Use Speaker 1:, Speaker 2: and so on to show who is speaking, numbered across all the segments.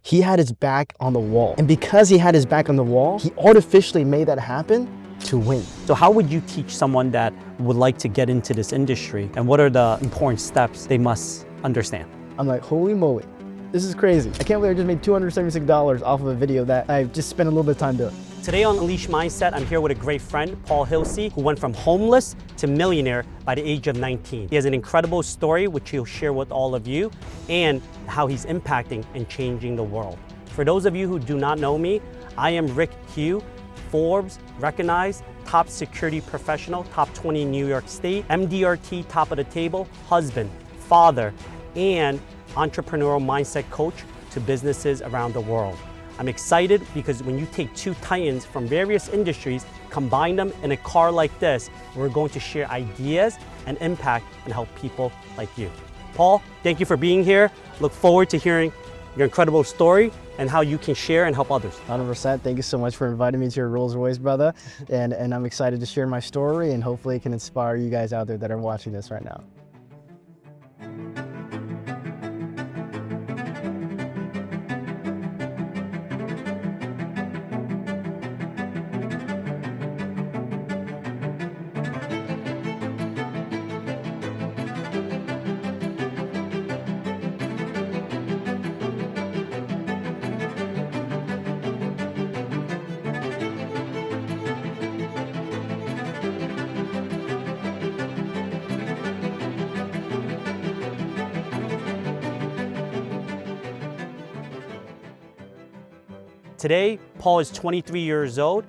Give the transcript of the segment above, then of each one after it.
Speaker 1: He had his back on the wall. And because he had his back on the wall, he artificially made that happen to win.
Speaker 2: So how would you teach someone that would like to get into this industry, and what are the important steps they must understand?
Speaker 1: I'm like, holy moly, this is crazy. I can't believe I just made $276 off of a video that I just spent a little bit of time doing.
Speaker 2: Today on Unleash Mindset, I'm here with a great friend, Paul Hilse, who went from homeless to millionaire by the age of 19. He has an incredible story which he'll share with all of you, and how he's impacting and changing the world. For those of you who do not know me, I am Rick Hugh, Forbes recognized top security professional, top 20 in New York State, MDRT top of the table, husband, father, and entrepreneurial mindset coach to businesses around the world. I'm excited because when you take two titans from various industries, combine them in a car like this, we're going to share ideas and impact and help people like you. Paul, thank you for being here. Look forward to hearing your incredible story and how you can share and help others.
Speaker 1: 100%. Thank you so much for inviting me to your Rolls Royce, brother. And I'm excited to share my story, and hopefully it can inspire you guys out there that are watching this right now.
Speaker 2: Today, Paul is 23 years old.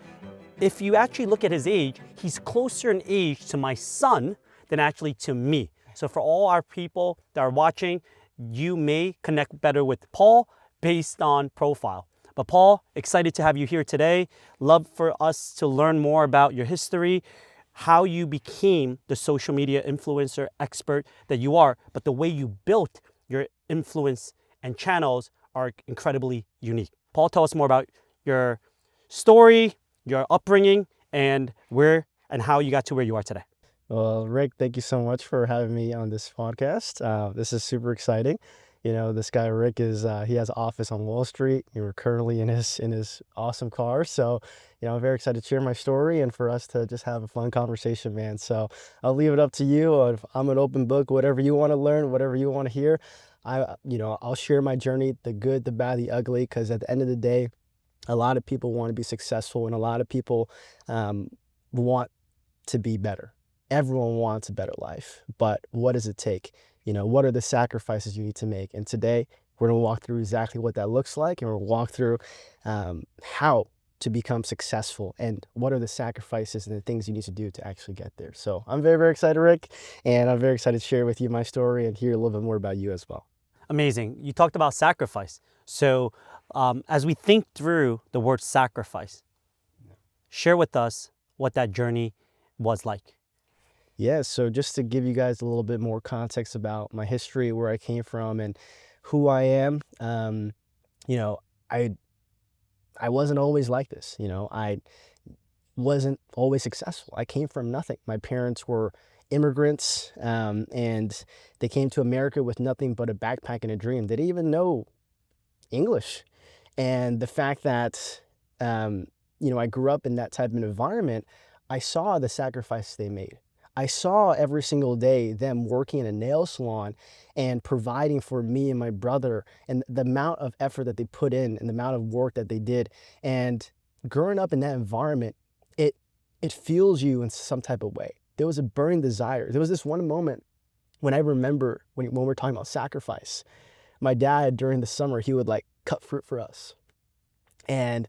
Speaker 2: If you actually look at his age, he's closer in age to my son than actually to me. So for all our people that are watching, you may connect better with Paul based on profile. But Paul, excited to have you here today. Love for us to learn more about your history, how you became the social media influencer expert that you are, but the way you built your influence and channels are incredibly unique. Paul, tell us more about your story, your upbringing, and where and how you got to where you are today.
Speaker 1: Well, Rick, thank you so much for having me on this podcast. This is super exciting. You know, this guy Rick is he has an office on Wall Street. We're currently in his awesome car. So, you know, I'm very excited to share my story and for us to just have a fun conversation, man. So I'll leave it up to you. I'm an open book. Whatever you want to learn, whatever you want to hear, I'll share my journey, the good, the bad, the ugly. Because at the end of the day, a lot of people want to be successful, and a lot of people want to be better. Everyone wants a better life, but what does it take? You know, what are the sacrifices you need to make? And today we're going to walk through exactly what that looks like, and we'll walk through how to become successful and what are the sacrifices and the things you need to do to actually get there. So I'm very, very excited, Rick, and I'm very excited to share with you my story and hear a little bit more about you as well.
Speaker 2: Amazing. You talked about sacrifice. So as we think through the word sacrifice, share with us what that journey was like.
Speaker 1: Yeah, so just to give you guys a little bit more context about my history, where I came from, and who I am, you know, I wasn't always like this. You know, I wasn't always successful. I came from nothing. My parents were immigrants, and they came to America with nothing but a backpack and a dream. They didn't even know English. And the fact that, you know, I grew up in that type of environment, I saw the sacrifices they made. I saw every single day them working in a nail salon and providing for me and my brother, and the amount of effort that they put in and the amount of work that they did. And growing up in that environment, it fuels you in some type of way. There was a burning desire. There was this one moment when I remember when we're talking about sacrifice, my dad during the summer, he would like cut fruit for us. And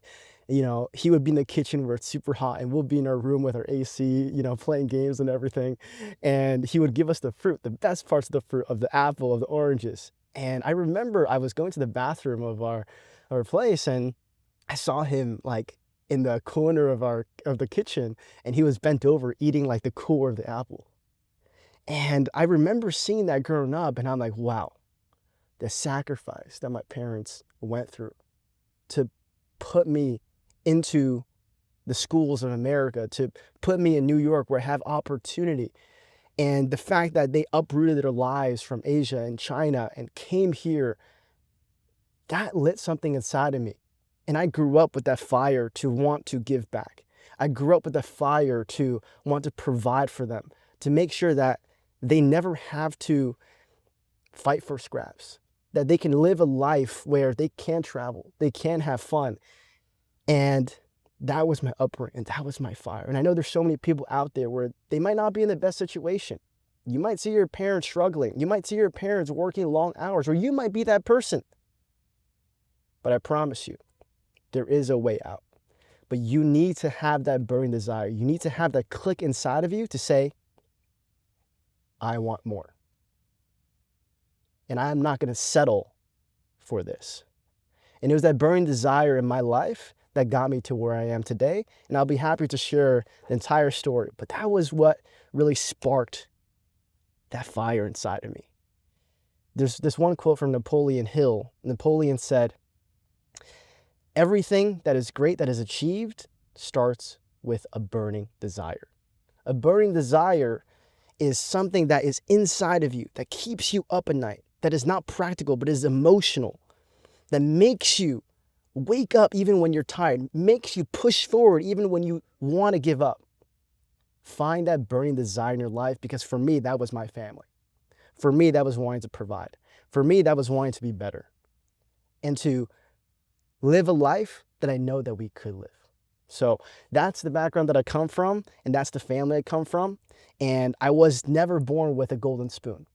Speaker 1: you know, he would be in the kitchen where it's super hot, and we'll be in our room with our AC, you know, playing games and everything. And he would give us the fruit, the best parts of the fruit, of the apple, of the oranges. And I remember I was going to the bathroom of our place, and I saw him like in the corner of the kitchen, and he was bent over eating like the core of the apple. And I remember seeing that growing up, and I'm like, wow, the sacrifice that my parents went through to put me into the schools of America, to put me in New York where I have opportunity. And the fact that they uprooted their lives from Asia and China and came here that lit something inside of me. And I grew up with that fire to want to give back. I grew up with the fire to want to provide for them, to make sure that they never have to fight for scraps, that they can live a life where they can travel, they can have fun. And that was my upbringing, and that was my fire. And I know there's so many people out there where they might not be in the best situation. You might see your parents struggling. You might see your parents working long hours, or you might be that person. But I promise you, there is a way out. But you need to have that burning desire. You need to have that click inside of you to say, I want more. And I'm not going to settle for this. And it was that burning desire in my life that got me to where I am today. And I'll be happy to share the entire story. But that was what really sparked that fire inside of me. There's this one quote from Napoleon Hill. Napoleon said, everything that is great that is achieved starts with a burning desire. A burning desire is something that is inside of you, that keeps you up at night, that is not practical, but is emotional, that makes you wake up even when you're tired, makes you push forward even when you want to give up. Find that burning desire in your life, because for me, that was my family. For me, that was wanting to provide. For me, that was wanting to be better and to live a life that I know that we could live. So that's the background that I come from, and that's the family I come from. And I was never born with a golden spoon.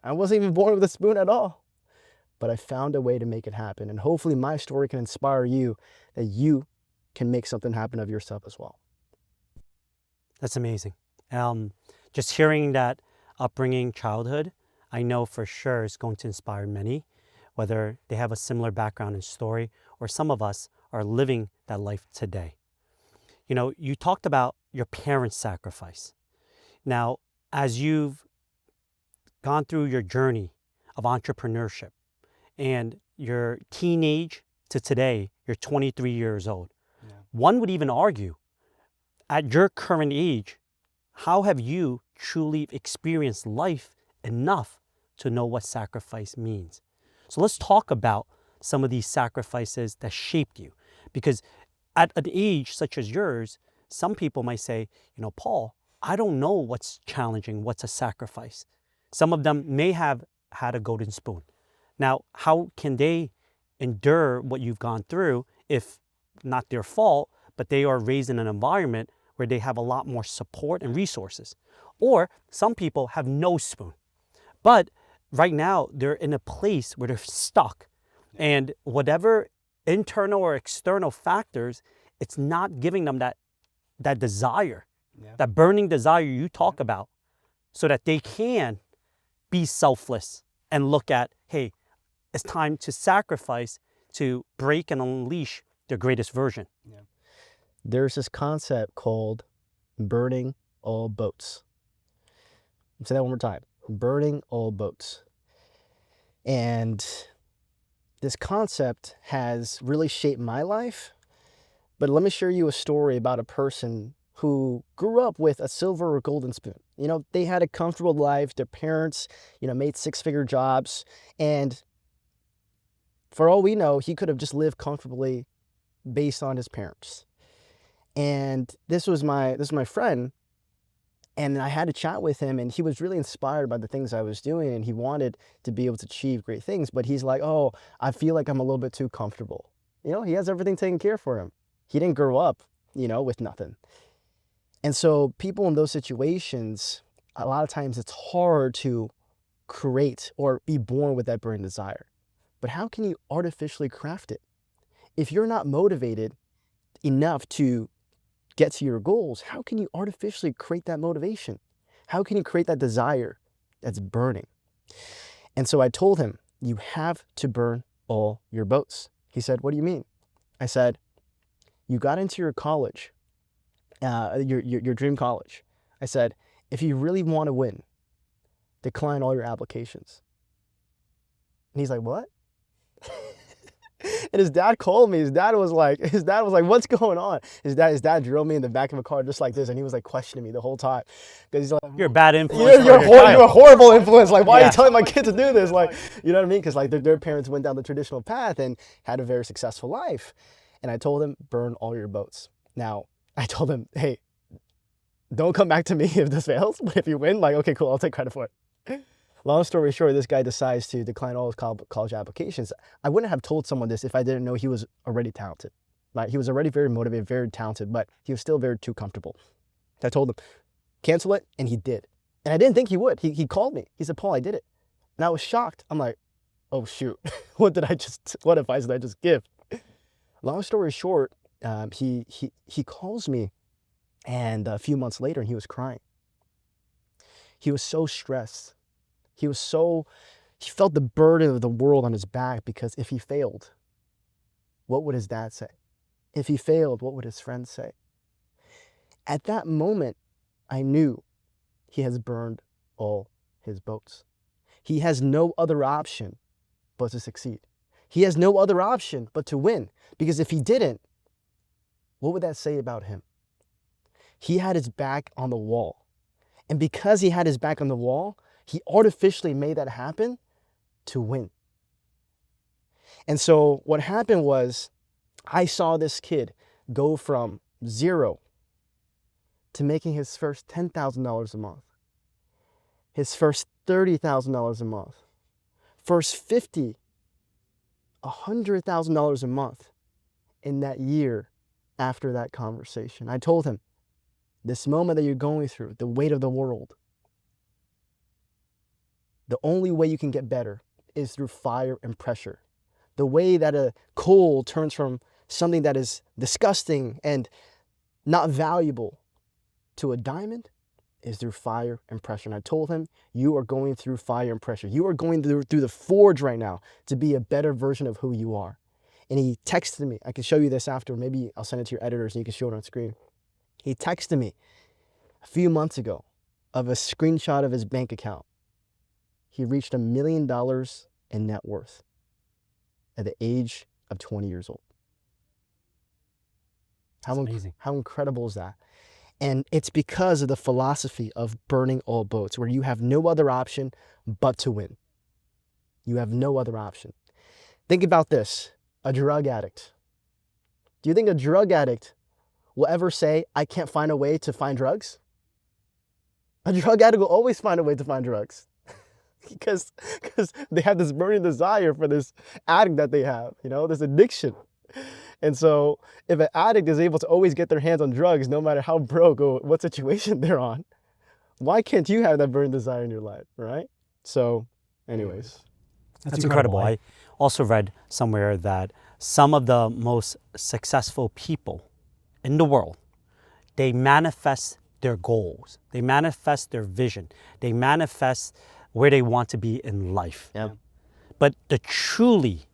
Speaker 1: I wasn't even born with a spoon at all. But I found a way to make it happen. And hopefully my story can inspire you that you can make something happen of yourself as well.
Speaker 2: That's amazing. Just hearing that upbringing, childhood, I know for sure is going to inspire many, whether they have a similar background and story, or some of us are living that life today. You know, you talked about your parents' sacrifice. Now, as you've gone through your journey of entrepreneurship and your teenage to today, you're 23 years old. Yeah. One would even argue, at your current age, how have you truly experienced life enough to know what sacrifice means? So let's talk about some of these sacrifices that shaped you. Because at an age such as yours, some people might say, you know, Paul, I don't know what's challenging, what's a sacrifice. Some of them may have had a golden spoon. Now, how can they endure what you've gone through if not their fault, but they are raised in an environment where they have a lot more support and resources? Or some people have no spoon, but right now they're in a place where they're stuck, and whatever internal or external factors, it's not giving them that desire, that burning desire you talk about, so that they can be selfless and look at, hey, it's time to sacrifice to break and unleash their greatest version. Yeah.
Speaker 1: There's this concept called burning all boats. I'll say that one more time. Burning all boats. And this concept has really shaped my life. But let me share you a story about a person who grew up with a silver or golden spoon. You know, they had a comfortable life. Their parents, you know, made six-figure jobs. And for all we know, he could have just lived comfortably based on his parents. And this was my friend, and I had a chat with him, and he was really inspired by the things I was doing, and he wanted to be able to achieve great things. But he's like, oh, I feel like I'm a little bit too comfortable. You know, he has everything taken care for him. He didn't grow up, you know, with nothing. And so people in those situations, a lot of times it's hard to create or be born with that burning desire. But how can you artificially craft it? If you're not motivated enough to get to your goals, how can you artificially create that motivation? How can you create that desire that's burning? And so I told him, you have to burn all your boats. He said, what do you mean? I said, you got into your college, your dream college. I said, if you really want to win, decline all your applications. And he's like, what? And his dad called me. His dad was like, what's going on? His dad drilled me in the back of a car just like this, and he was like questioning me the whole time. Because he's like,
Speaker 2: You're a bad influence for your
Speaker 1: you're a
Speaker 2: child.
Speaker 1: horrible influence. Like, why are
Speaker 2: Yeah.
Speaker 1: you telling my kid to do this? Like, you know what I mean? Because like their parents went down the traditional path and had a very successful life. And I told him, burn all your boats. Now, I told him, hey, don't come back to me if this fails, but if you win, like, okay, cool, I'll take credit for it. Long story short, this guy decides to decline all his college applications. I wouldn't have told someone this if I didn't know he was already talented. Like, he was already very motivated, very talented, but he was still very too comfortable. I told him, cancel it, and he did. And I didn't think he would. He called me. He said, Paul, I did it. And I was shocked. I'm like, oh, shoot. What advice did I just give? Long story short, he calls me, and a few months later, he was crying. He was so stressed. He felt the burden of the world on his back, because if he failed, what would his dad say? If he failed, what would his friends say? At that moment, I knew he has burned all his boats. He has no other option but to succeed. He has no other option but to win, because if he didn't, what would that say about him? He had his back on the wall. And because he had his back on the wall, he artificially made that happen to win. And so what happened was, I saw this kid go from zero to making his first $10,000 a month, his first $30,000 a month, first $50,000, $100,000 a month in that year after that conversation. I told him, this moment that you're going through, the weight of the world, the only way you can get better is through fire and pressure. The way that a coal turns from something that is disgusting and not valuable to a diamond is through fire and pressure. And I told him, you are going through fire and pressure. You are going through the forge right now to be a better version of who you are. And he texted me. I can show you this after. Maybe I'll send it to your editors and you can show it on screen. He texted me a few months ago of a screenshot of his bank account. He reached $1 million in net worth at the age of 20 years old.
Speaker 2: That's amazing.
Speaker 1: How incredible is that? And it's because of the philosophy of burning all boats, where you have no other option but to win. You have no other option. Think about this, a drug addict. Do you think a drug addict will ever say, I can't find a way to find drugs? A drug addict will always find a way to find drugs. because they have this burning desire for this addict that they have, this addiction. And so if an addict is able to always get their hands on drugs, no matter how broke or what situation they're on, why can't you have that burning desire in your life, right? So anyways.
Speaker 2: That's incredible. I also read somewhere that some of the most successful people in the world, they manifest their goals. They manifest their vision. They manifest where they want to be in life.
Speaker 1: Yeah.
Speaker 2: But the truly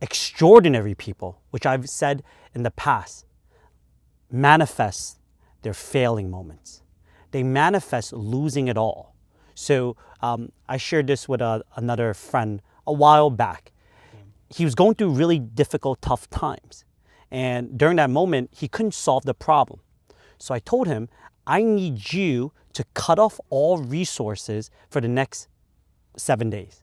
Speaker 2: extraordinary people, which I've said in the past, manifest their failing moments. They manifest losing it all. So I shared this with another friend a while back. He was going through really difficult, tough times. And during that moment, he couldn't solve the problem. So I told him, I need you to cut off all resources for the next 7 days,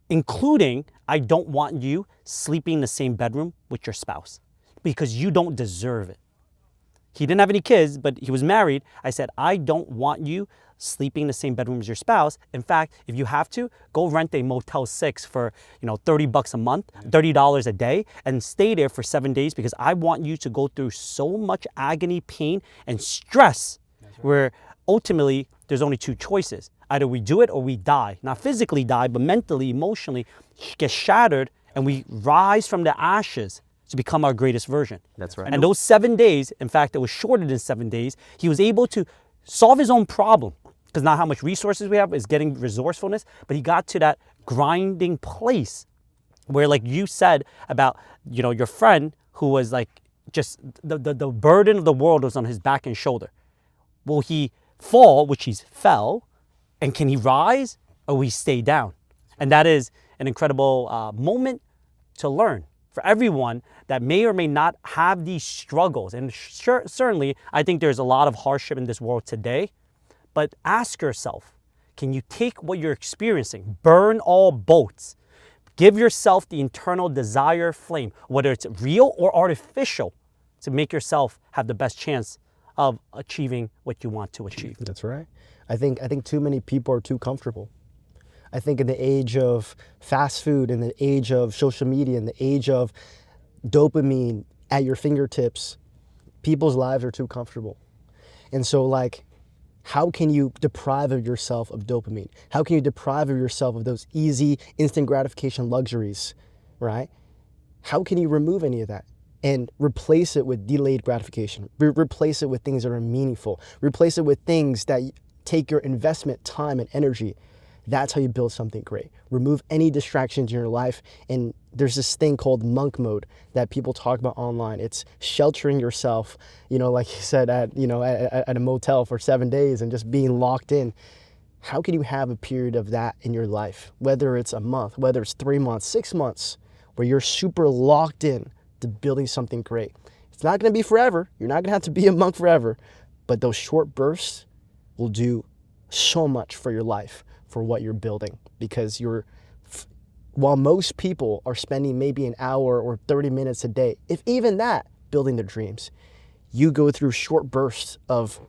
Speaker 2: including I don't want you sleeping in the same bedroom with your spouse because you don't deserve it. He didn't have any kids, but he was married. I said, I don't want you sleeping in the same bedroom as your spouse. In fact, if you have to, go rent a Motel 6 for $30 a month, $30 a day, and stay there for 7 days because I want you to go through so much agony, pain, and stress where ultimately there's only two choices. Either we do it or we die. Not physically die, but mentally, emotionally get shattered and we rise from the ashes to become our greatest version.
Speaker 1: That's right.
Speaker 2: And those 7 days, in fact, it was shorter than 7 days, he was able to solve his own problem. Because not how much resources we have is getting resourcefulness, but he got to that grinding place where, like you said about, your friend who was like just the burden of the world was on his back and shoulder. Will he fall, which he fell, and can he rise, or will he stay down? And that is an incredible moment to learn. for everyone that may or may not have these struggles. And certainly, I think there's a lot of hardship in this world today. But ask yourself, can you take what you're experiencing, burn all boats, give yourself the internal desire flame, whether it's real or artificial, to make yourself have the best chance of achieving what you want to achieve.
Speaker 1: That's right. I think too many people are too comfortable. I think in the age of fast food, in the age of social media, in the age of dopamine at your fingertips, people's lives are too comfortable. And so, like, how can you deprive of yourself of dopamine? How can you deprive of yourself of those easy, instant gratification luxuries, right? How can you remove any of that and replace it with delayed gratification? Replace it with things that are meaningful. Replace it with things that take your investment, time, and energy. That's how you build something great. Remove any distractions in your life. And there's this thing called monk mode that people talk about online. It's sheltering yourself, like you said, at a motel for 7 days and just being locked in. How can you have a period of that in your life? Whether it's a month, whether it's 3 months, 6 months, where you're super locked in to building something great. It's not going to be forever. You're not going to have to be a monk forever, but those short bursts will do so much for your life, for what you're building, because while most people are spending maybe an hour or 30 minutes a day, if even that, building their dreams, you go through short bursts of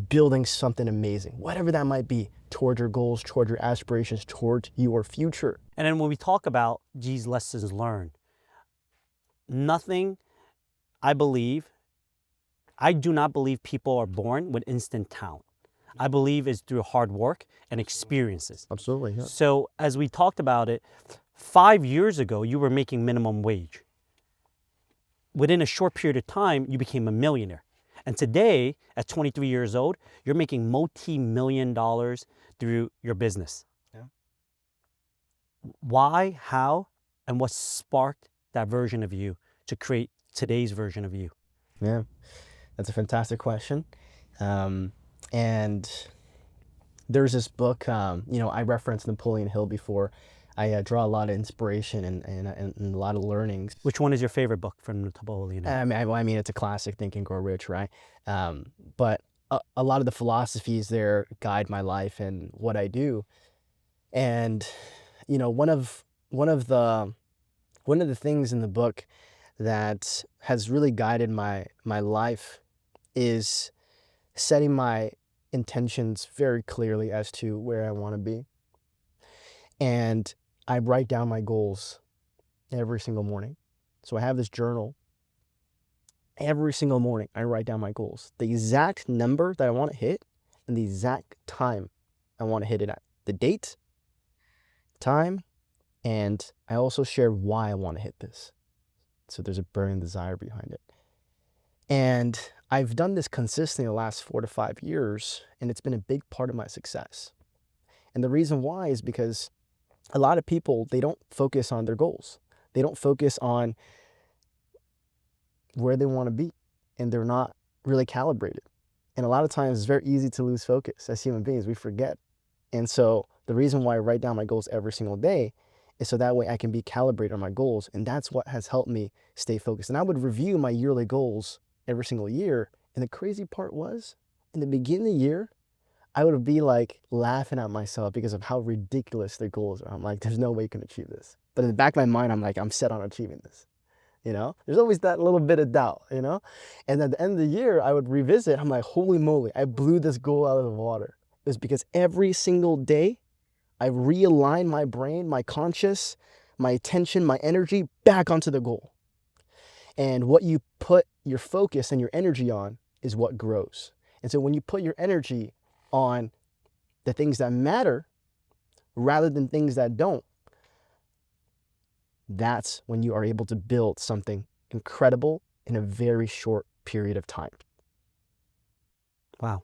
Speaker 1: building something amazing, whatever that might be, toward your goals, toward your aspirations, toward your future.
Speaker 2: And then when we talk about these lessons learned, nothing, I do not believe people are born with instant talent. I believe it's through hard work and experiences.
Speaker 1: Absolutely, yeah.
Speaker 2: So as we talked about it, 5 years ago, you were making minimum wage. Within a short period of time, you became a millionaire. And today, at 23 years old, you're making multi-million dollars through your business.
Speaker 1: Yeah.
Speaker 2: Why, how, and what sparked that version of you to create today's version of you?
Speaker 1: Yeah, that's a fantastic question. And there's this book, I referenced Napoleon Hill before. I draw a lot of inspiration and a lot of learnings.
Speaker 2: Which one is your favorite book from Napoleon Hill?
Speaker 1: I mean, it's a classic, Think and Grow Rich, right? But a lot of the philosophies there guide my life and what I do. And, one of the things in the book that has really guided my life is setting my intentions very clearly as to where I want to be. And I write down my goals every single morning. So I have this journal. Every single morning, I write down my goals, the exact number that I want to hit and the exact time I want to hit it at, the date, time, and I also share why I want to hit this. So there's a burning desire behind it. And I've done this consistently the last 4 to 5 years, and it's been a big part of my success. And the reason why is because a lot of people, they don't focus on their goals. They don't focus on where they want to be, and they're not really calibrated. And a lot of times it's very easy to lose focus. As human beings, we forget. And so the reason why I write down my goals every single day is so that way I can be calibrated on my goals. And that's what has helped me stay focused. And I would review my yearly goals every single year. And the crazy part was, in the beginning of the year, I would be like laughing at myself because of how ridiculous the goals are. I'm like, there's no way you can achieve this. But in the back of my mind, I'm like, I'm set on achieving this. There's always that little bit of doubt, And at the end of the year, I would revisit. I'm like, holy moly, I blew this goal out of the water. It was because every single day, I realigned my brain, my conscious, my attention, my energy back onto the goal. And what you put your focus and your energy on is what grows. And so when you put your energy on the things that matter rather than things that don't, that's when you are able to build something incredible in a very short period of time.
Speaker 2: Wow.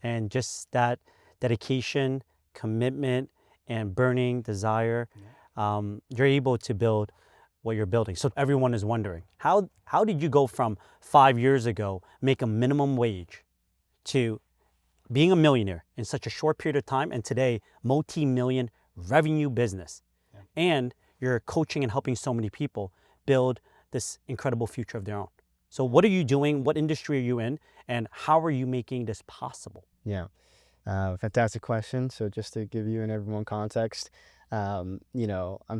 Speaker 2: And just that dedication, commitment, and burning desire, you're able to build what you're building. So everyone is wondering, how did you go from 5 years ago, make a minimum wage, to being a millionaire in such a short period of time, and today, multi-million revenue business? Yeah. And you're coaching and helping so many people build this incredible future of their own. So what are you doing? What industry are you in? And how are you making this possible?
Speaker 1: Yeah. Fantastic question. So just to give you and everyone context, I'm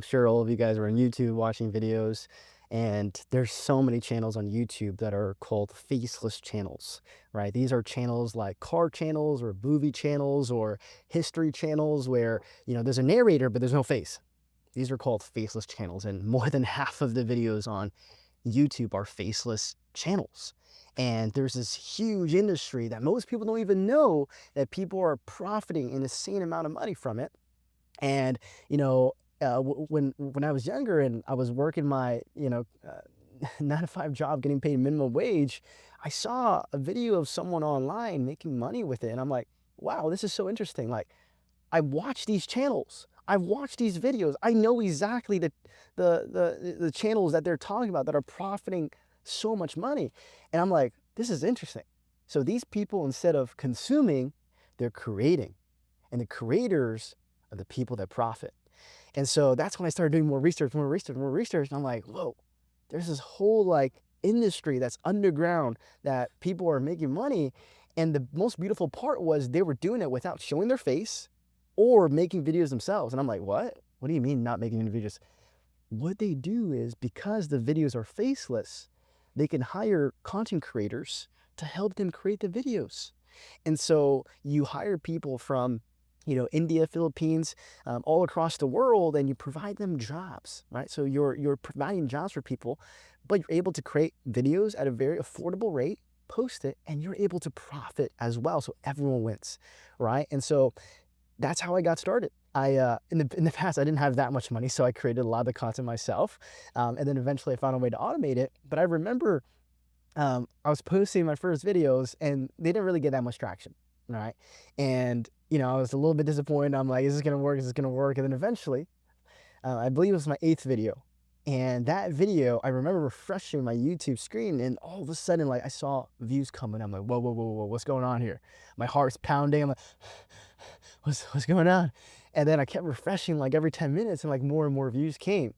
Speaker 1: sure all of you guys are on YouTube watching videos, and there's so many channels on YouTube that are called faceless channels, right? These are channels like car channels or movie channels or history channels where, there's a narrator, but there's no face. These are called faceless channels, and more than half of the videos on YouTube are faceless channels. And there's this huge industry that most people don't even know that people are profiting an insane amount of money from it. And when I was younger and I was working my 9 to 5 job, getting paid minimum wage, I saw a video of someone online making money with it, and I'm like, wow, this is so interesting. Like, I watch these channels. I've watched these videos. I know exactly the channels that they're talking about that are profiting so much money. And I'm like, this is interesting. So these people, instead of consuming, they're creating. And the creators are the people that profit. And so that's when I started doing more research, more research, more research. And I'm like, whoa, there's this whole like industry that's underground that people are making money. And the most beautiful part was they were doing it without showing their face or making videos themselves. And I'm like, what? What do you mean not making any videos? What they do is, because the videos are faceless, they can hire content creators to help them create the videos. And so you hire people from, India, Philippines, all across the world, and you provide them jobs, right? So you're providing jobs for people, but you're able to create videos at a very affordable rate, post it, and you're able to profit as well. So everyone wins, right? And so that's how I got started. In the past, I didn't have that much money, so I created a lot of the content myself, and then eventually I found a way to automate it. But I remember I was posting my first videos, and they didn't really get that much traction, right? And I was a little bit disappointed. I'm like, is this gonna work? Is this gonna work? And then eventually, I believe it was my 8th video, and that video, I remember refreshing my YouTube screen, and all of a sudden, like, I saw views coming. I'm like, whoa, whoa, whoa, whoa, what's going on here? My heart's pounding. I'm like, what's going on? And then I kept refreshing like every 10 minutes, and like more and more views came.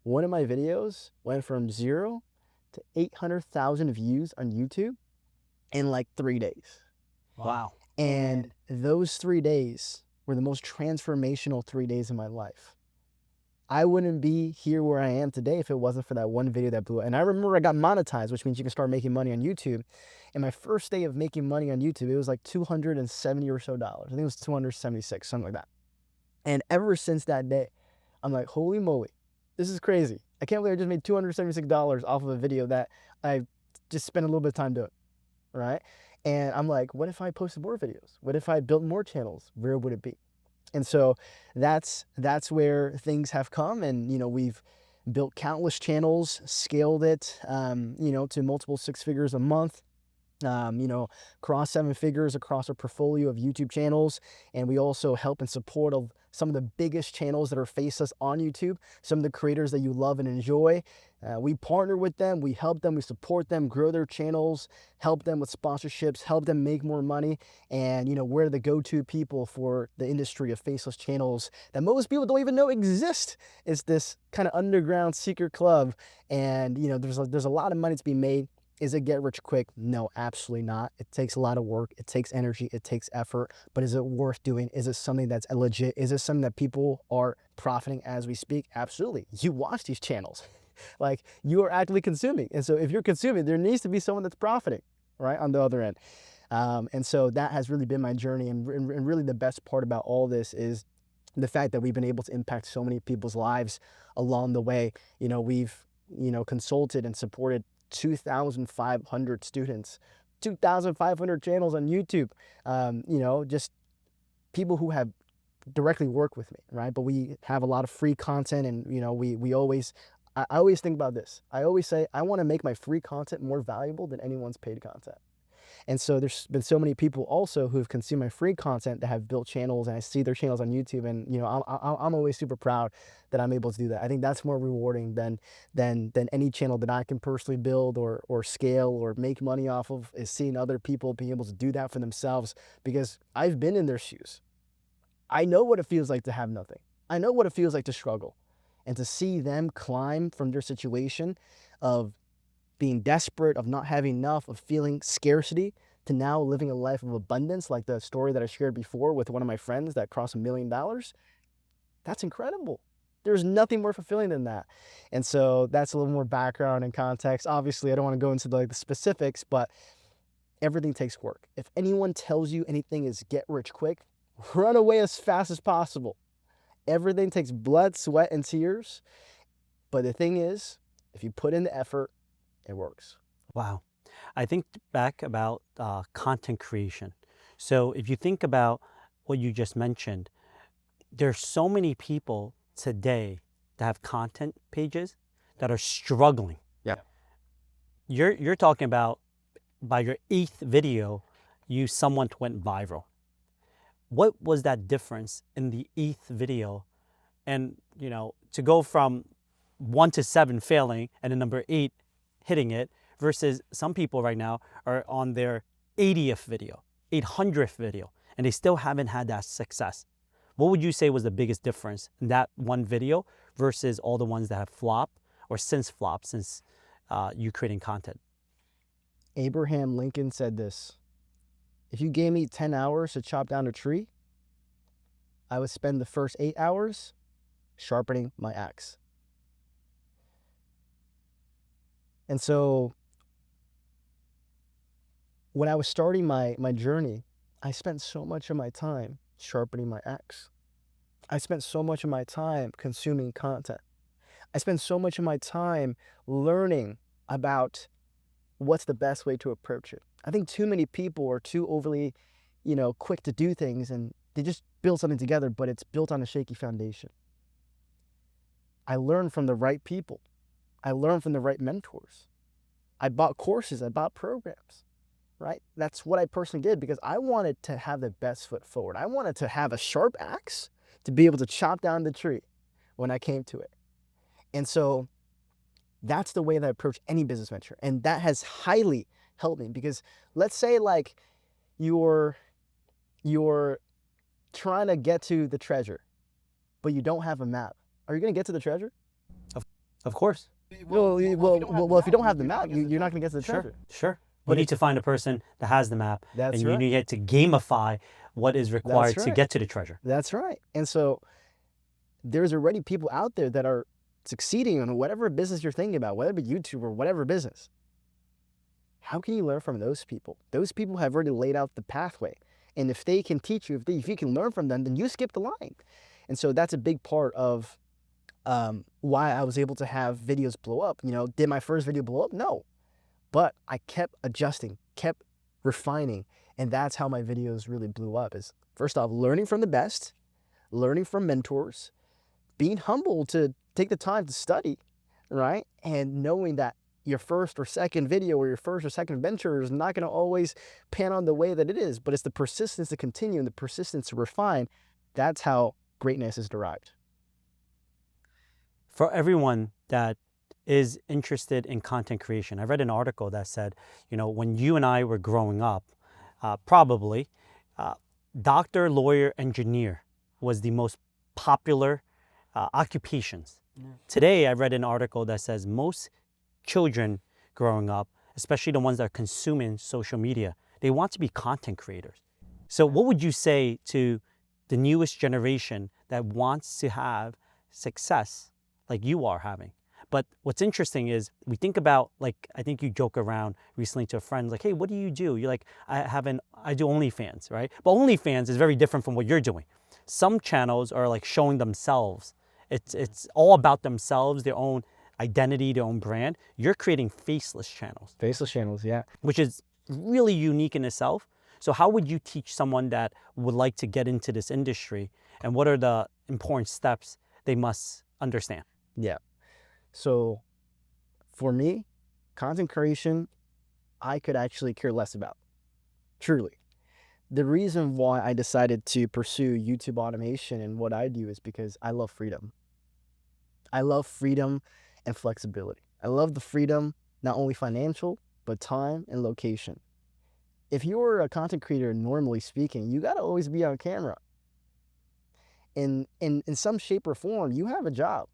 Speaker 1: One of my videos went from 0 to 800,000 views on YouTube in like 3 days.
Speaker 2: Wow.
Speaker 1: And those 3 days were the most transformational 3 days of my life. I wouldn't be here where I am today if it wasn't for that one video that blew up. And I remember I got monetized, which means you can start making money on YouTube. And my first day of making money on YouTube, it was like 270 or so dollars. I think it was 276, something like that. And ever since that day, I'm like, holy moly, this is crazy. I can't believe I just made $276 off of a video that I just spent a little bit of time doing, right? And I'm like, what if I posted more videos? What if I built more channels? Where would it be? And so that's where things have come, and we've built countless channels, scaled it, to multiple 6 figures a month. Cross 7 figures across our portfolio of YouTube channels. And we also help and support of some of the biggest channels that are faceless on YouTube, some of the creators that you love and enjoy. We partner with them, we help them, we support them, grow their channels, help them with sponsorships, help them make more money. And, we're the go-to people for the industry of faceless channels that most people don't even know exist. It's this kind of underground secret club. And, there's a lot of money to be made. Is it get rich quick? No, absolutely not. It takes a lot of work. It takes energy. It takes effort. But is it worth doing? Is it something that's legit? Is it something that people are profiting as we speak? Absolutely. You watch these channels. Like, you are actively consuming. And so if you're consuming, there needs to be someone that's profiting, right, on the other end. And so that has really been my journey. And really the best part about all this is the fact that we've been able to impact so many people's lives along the way. We've, consulted and supported 2,500 students, 2,500 channels on YouTube, just people who have directly worked with me, right? But we have a lot of free content, and, I always think about this. I always say, I want to make my free content more valuable than anyone's paid content. And so there's been so many people also who have consumed my free content that have built channels, and I see their channels on YouTube, and I'm always super proud that I'm able to do that. I think that's more rewarding than any channel that I can personally build or scale or make money off of, is seeing other people being able to do that for themselves, because I've been in their shoes. I know what it feels like to have nothing. I know what it feels like to struggle. And to see them climb from their situation of being desperate, of not having enough, of feeling scarcity, to now living a life of abundance, like the story that I shared before with one of my friends that crossed $1 million, that's incredible. There's nothing more fulfilling than that. And so that's a little more background and context. Obviously, I don't want to go into the specifics, but everything takes work. If anyone tells you anything is get rich quick, run away as fast as possible. Everything takes blood, sweat, and tears. But the thing is, if you put in the effort, it works.
Speaker 2: Wow. I think back about content creation. So if you think about what you just mentioned, there's so many people today that have content pages that are struggling.
Speaker 1: Yeah.
Speaker 2: You're talking about by your 8th video, you somewhat went viral. What was that difference in the 8th video? And to go from 1 to 7 failing and then number 8 hitting it versus some people right now are on their 80th video, 800th video, and they still haven't had that success. What would you say was the biggest difference in that one video versus all the ones that have flopped or since flopped since you creating content?
Speaker 1: Abraham Lincoln said this: if you gave me 10 hours to chop down a tree, I would spend the first 8 hours sharpening my axe. And so when I was starting my journey, I spent so much of my time sharpening my axe. I spent so much of my time consuming content. I spent so much of my time learning about what's the best way to approach it. I think too many people are too overly, quick to do things, and they just build something together, but it's built on a shaky foundation. I learned from the right people. I learned from the right mentors. I bought courses, I bought programs, right? That's what I personally did because I wanted to have the best foot forward. I wanted to have a sharp axe to be able to chop down the tree when I came to it. And so that's the way that I approach any business venture. And that has highly helped me because let's say like you're trying to get to the treasure, but you don't have a map. Are you going to get to the treasure?
Speaker 2: Of course.
Speaker 1: Well, if you don't have the map, you're not going to get to the treasure.
Speaker 2: Sure. You need to find a person that has the map,
Speaker 1: That's
Speaker 2: and
Speaker 1: right.
Speaker 2: you need to gamify what is required to get to the treasure.
Speaker 1: That's right. And so there's already people out there that are succeeding in whatever business you're thinking about, whether it be YouTube or whatever business. How can you learn from those people? Those people have already laid out the pathway. And if they can teach you, if you can learn from them, then you skip the line. And so that's a big part of why I was able to have videos blow up. Did my first video blow up? No. But I kept adjusting, kept refining. And that's how my videos really blew up, is first off, learning from the best, learning from mentors, being humble to take the time to study, right? And knowing that your first or second video or your first or second venture is not going to always pan on the way that it is, but it's the persistence to continue and the persistence to refine. That's how greatness is derived.
Speaker 2: For everyone that is interested in content creation, I read an article that said, when you and I were growing up, probably doctor, lawyer, engineer was the most popular occupations. Yeah. Today, I read an article that says most children growing up, especially the ones that are consuming social media, they want to be content creators. So what would you say to the newest generation that wants to have success like you are having? But what's interesting is we think about, like, I think you joke around recently to a friend, like, hey, what do you do? You're like, I do OnlyFans, right? But OnlyFans is very different from what you're doing. Some channels are like showing themselves. It's all about themselves, their own identity, their own brand. You're creating faceless channels.
Speaker 1: Faceless channels, yeah.
Speaker 2: Which is really unique in itself. So how would you teach someone that would like to get into this industry, and what are the important steps they must understand?
Speaker 1: Yeah. So for me, content creation, I could actually care less about, truly. The reason why I decided to pursue YouTube automation and what I do is because I love freedom. I love freedom and flexibility. I love the freedom, not only financial, but time and location. If you're a content creator, normally speaking, you got to always be on camera. In some shape or form, you have a job.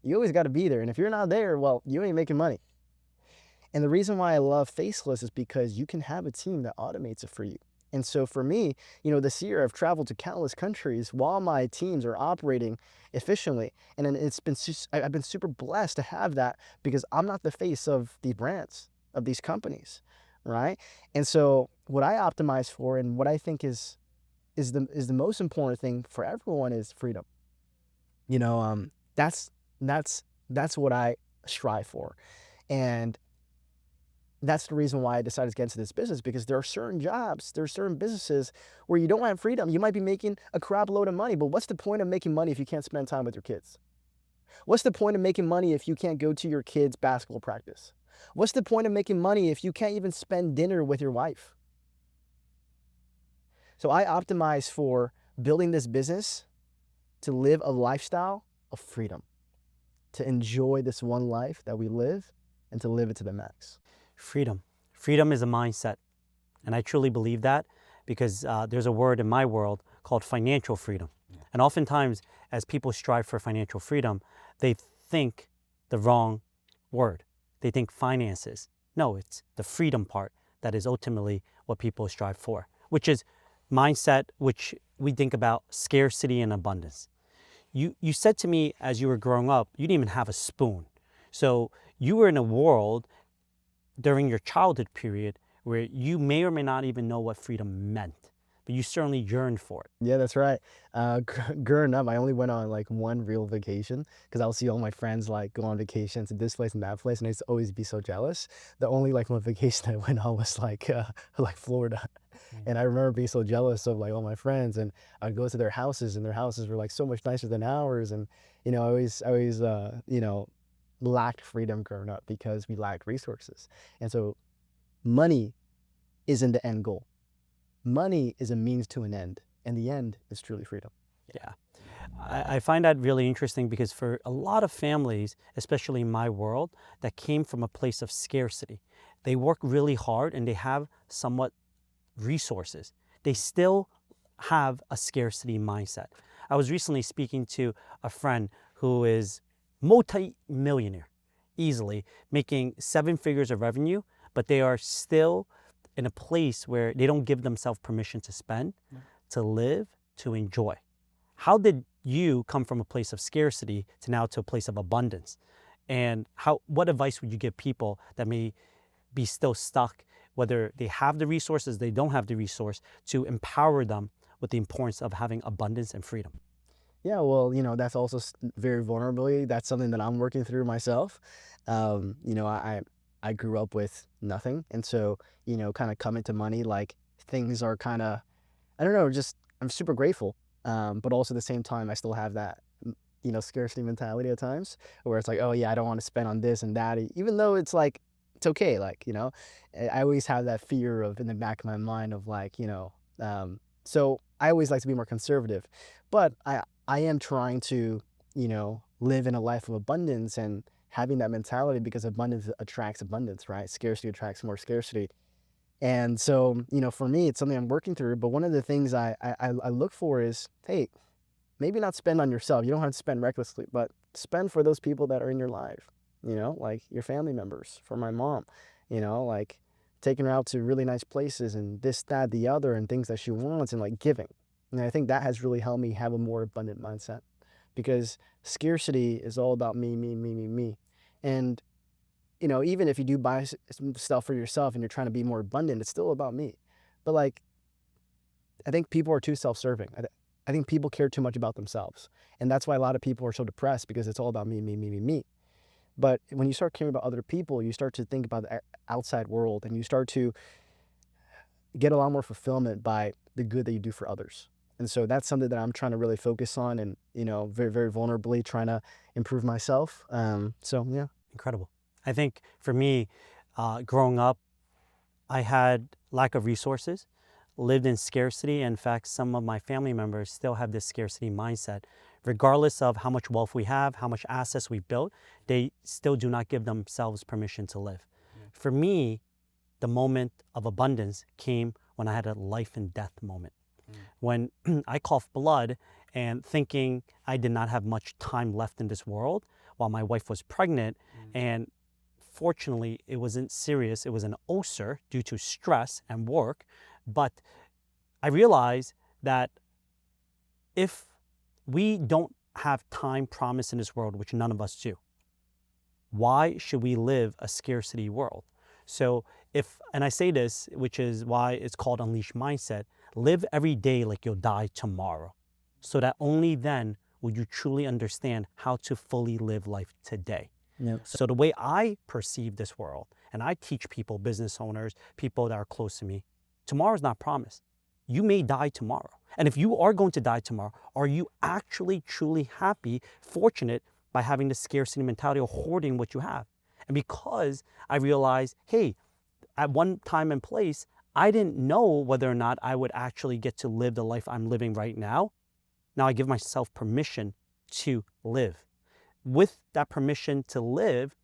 Speaker 1: You always got to be there. And if you're not there, well, you ain't making money. And the reason why I love Faceless is because you can have a team that automates it for you. And so for me, this year I've traveled to countless countries while my teams are operating efficiently. And then I've been super blessed to have that because I'm not the face of the brands of these companies, right? And so what I optimize for and what I think is the most important thing for everyone is freedom. You know, that's that's what I strive for. And that's the reason why I decided to get into this business because there are certain jobs, there are certain businesses where you don't have freedom. You might be making a crap load of money, but what's the point of making money if you can't spend time with your kids? What's the point of making money if you can't go to your kids' basketball practice? What's the point of making money if you can't even spend dinner with your wife? So I optimize for building this business to live a lifestyle of freedom, to enjoy this one life that we live and to live it to the max.
Speaker 2: Freedom. Freedom is a mindset. And I truly believe that because there's a word in my world called financial freedom. Yeah. And oftentimes, as people strive for financial freedom, they think the wrong word. They think finances. No, it's the freedom part that is ultimately what people strive for, which is mindset, which we think about scarcity and abundance. You said to me as you were growing up, you didn't even have a spoon. So you were in a world during your childhood period where you may or may not even know what freedom meant, but you certainly yearned for it.
Speaker 1: Yeah, that's right. Growing up, I only went on like one real vacation because I'll see all my friends like go on vacation to this place and that place, and I used to always be so jealous. The only like one vacation I went on was like Florida, and I remember being so jealous of like all my friends, and I'd go to their houses, and their houses were like so much nicer than ours, and I always lacked freedom growing up because we lacked resources, and so money isn't the end goal. Money is a means to an end, and the end is truly freedom.
Speaker 2: Yeah. I find that really interesting because for a lot of families, especially in my world, that came from a place of scarcity, they work really hard and they have somewhat resources. They still have a scarcity mindset. I was recently speaking to a friend who is multi-millionaire, easily making 7 figures of revenue, but they are still in a place where they don't give themselves permission to spend, to live, to enjoy. How did you come from a place of scarcity to now to a place of abundance? And what advice would you give people that may be still stuck, whether they have the resources, they don't have the resource, to empower them with the importance of having abundance and freedom?
Speaker 1: Yeah, well, that's also very vulnerably. That's something that I'm working through myself. I grew up with nothing, and so kind of coming to money, like things are kind of, I don't know, just I'm super grateful, but also at the same time, I still have that scarcity mentality at times where it's like, oh yeah, I don't want to spend on this and that, even though it's like it's okay, like I always have that fear of in the back of my mind of like so I always like to be more conservative, but I am trying to live in a life of abundance and having that mentality because abundance attracts abundance, right? Scarcity attracts more scarcity. And so, for me, it's something I'm working through. But one of the things I look for is, hey, maybe not spend on yourself. You don't have to spend recklessly, but spend for those people that are in your life, like your family members. For my mom, like taking her out to really nice places and this, that, the other, and things that she wants and like giving. And I think that has really helped me have a more abundant mindset because scarcity is all about me, me, me, me, me. And even if you do buy some stuff for yourself and you're trying to be more abundant, it's still about me. But like, I think people are too self-serving. I think people care too much about themselves. And that's why a lot of people are so depressed because it's all about me, me, me, me, me. But when you start caring about other people, you start to think about the outside world and you start to get a lot more fulfillment by the good that you do for others. And so that's something that I'm trying to really focus on and, very, very vulnerably trying to improve myself. So, yeah.
Speaker 2: Incredible. I think for me, growing up, I had lack of resources, lived in scarcity. In fact, some of my family members still have this scarcity mindset. Regardless of how much wealth we have, how much assets we've built, they still do not give themselves permission to live. For me, the moment of abundance came when I had a life and death moment. When I coughed blood and thinking I did not have much time left in this world, while my wife was pregnant. And fortunately, it wasn't serious. It was an ulcer due to stress and work. But I realized that if we don't have time promised in this world, which none of us do, why should we live a scarcity world? So and I say this, which is why it's called Unleash Mindset, live every day like you'll die tomorrow, so that only then will you truly understand how to fully live life today.
Speaker 1: Yep.
Speaker 2: So the way I perceive this world, and I teach people, business owners, people that are close to me, tomorrow's not promised. You may die tomorrow. And if you are going to die tomorrow, are you actually truly happy, fortunate by having the scarcity mentality or hoarding what you have? And because I realized, hey, at one time and place, I didn't know whether or not I would actually get to live the life I'm living right now. Now I give myself permission to live. With that permission to live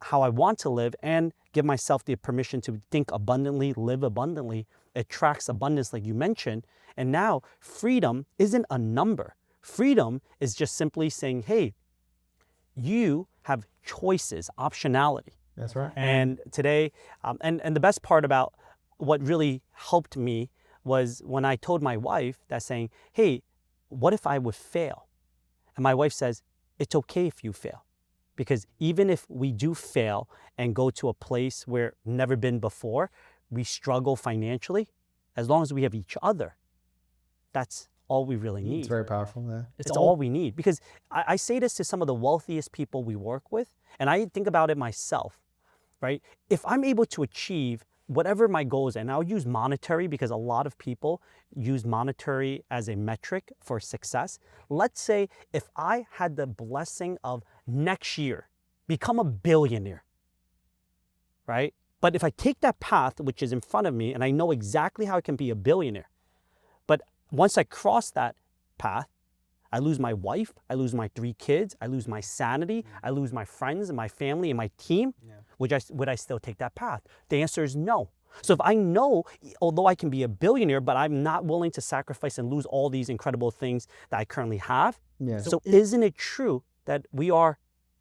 Speaker 2: how I want to live and give myself the permission to think abundantly, live abundantly, attracts abundance like you mentioned. And now freedom isn't a number. Freedom is just simply saying, hey, you have choices, optionality.
Speaker 1: That's right.
Speaker 2: And today, and the best part about what really helped me was when I told my wife that saying, hey, what if I would fail? And my wife says, it's okay if you fail. Because even if we do fail and go to a place where never been before, we struggle financially, as long as we have each other, that's all we really need.
Speaker 1: It's very powerful. Yeah.
Speaker 2: It's all we need. Because I say this to some of the wealthiest people we work with, and I think about it myself, right? If I'm able to achieve whatever my goals, and I'll use monetary because a lot of people use monetary as a metric for success. Let's say if I had the blessing of next year become a billionaire, right? But if I take that path, which is in front of me, and I know exactly how I can be a billionaire, but once I cross that path, I lose my wife, I lose my 3 kids, I lose my sanity, I lose my friends and my family and my team. Would I still take that path? The answer is no. So if I know, although I can be a billionaire, but I'm not willing to sacrifice and lose all these incredible things that I currently have, so isn't it true that we are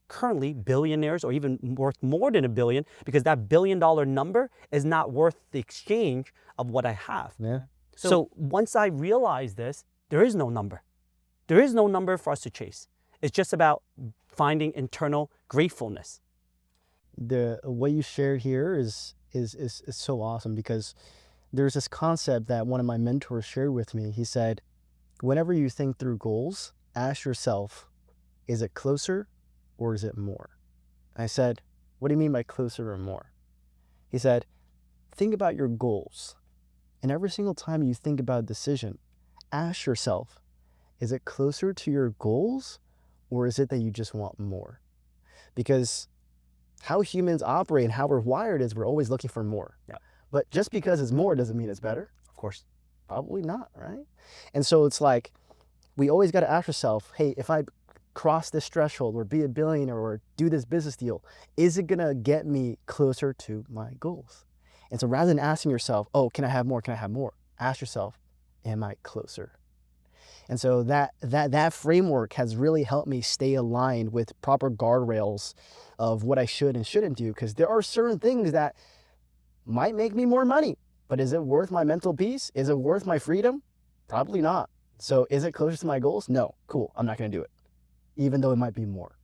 Speaker 2: currently billionaires or even worth more than $1 billion, because that $1 billion number is not worth the exchange of what I have?
Speaker 1: Yeah.
Speaker 2: So once I realize this, there is no number. There is no number for us to chase. It's just about finding internal gratefulness.
Speaker 1: What you shared here is so awesome, because there's this concept that one of my mentors shared with me. He said, whenever you think through goals, ask yourself, is it closer or is it more? I said, what do you mean by closer or more? He said, think about your goals. And every single time you think about a decision, ask yourself, is it closer to your goals or is it that you just want more? Because how humans operate and how we're wired is we're always looking for more.
Speaker 2: Yeah.
Speaker 1: But just because it's more doesn't mean it's better.
Speaker 2: Of course.
Speaker 1: Probably not, right? And so it's like, we always got to ask ourselves, hey, if I cross this threshold or be a billionaire or do this business deal, is it going to get me closer to my goals? And so rather than asking yourself, oh, can I have more? Can I have more? Ask yourself, am I closer? And so that framework has really helped me stay aligned with proper guardrails of what I should and shouldn't do, because there are certain things that might make me more money, but is it worth my mental peace? Is it worth my freedom? Probably not. So is it closer to my goals? No. Cool. I'm not going to do it, even though it might be more.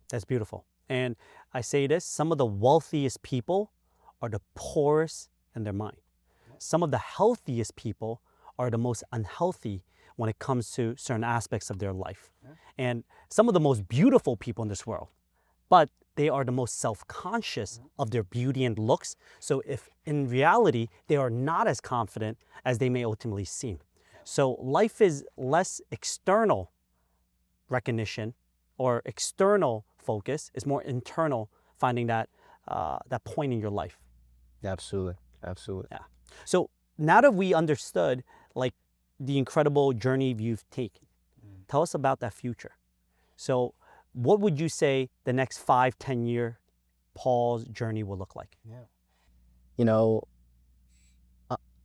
Speaker 2: That's beautiful. And I say this, some of the wealthiest people are the poorest in their mind. Some of the healthiest people are the most unhealthy when it comes to certain aspects of their life. And some of the most beautiful people in this world, but they are the most self-conscious of their beauty and looks. So if in reality, they are not as confident as they may ultimately seem. So life is less external recognition or external focus. It's more internal, finding that point in your life.
Speaker 1: Absolutely. Absolutely.
Speaker 2: Yeah. So now that we understood like the incredible journey you've taken, tell us about that future. So what would you say the next 5-10 year Paul's journey will look like?
Speaker 1: Yeah. You know,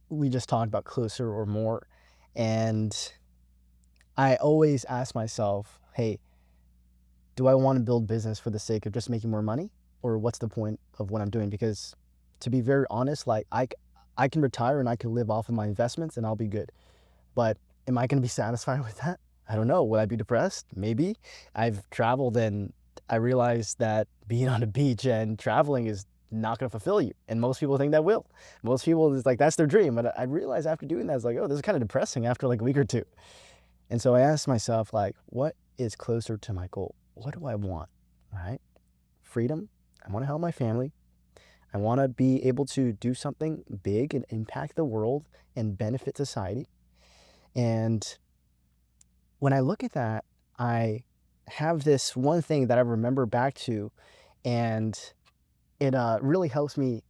Speaker 1: we just talked about closer or more. And I always ask myself, hey, do I want to build business for the sake of just making more money? Or what's the point of what I'm doing? Because to be very honest, like I can retire and I can live off of my investments and I'll be good. But am I going to be satisfied with that? I don't know. Will I be depressed? Maybe. I've traveled and I realized that being on a beach and traveling is not going to fulfill you. And most people think that will. Most people is like, that's their dream. But I realized after doing that, it's like, oh, this is kind of depressing after like a week or two. And so I asked myself, like, what is closer to my goal? What do I want? Right? Freedom. I want to help my family. I want to be able to do something big and impact the world and benefit society. And when I look at that, I have this one thing that I remember back to, and it really helps me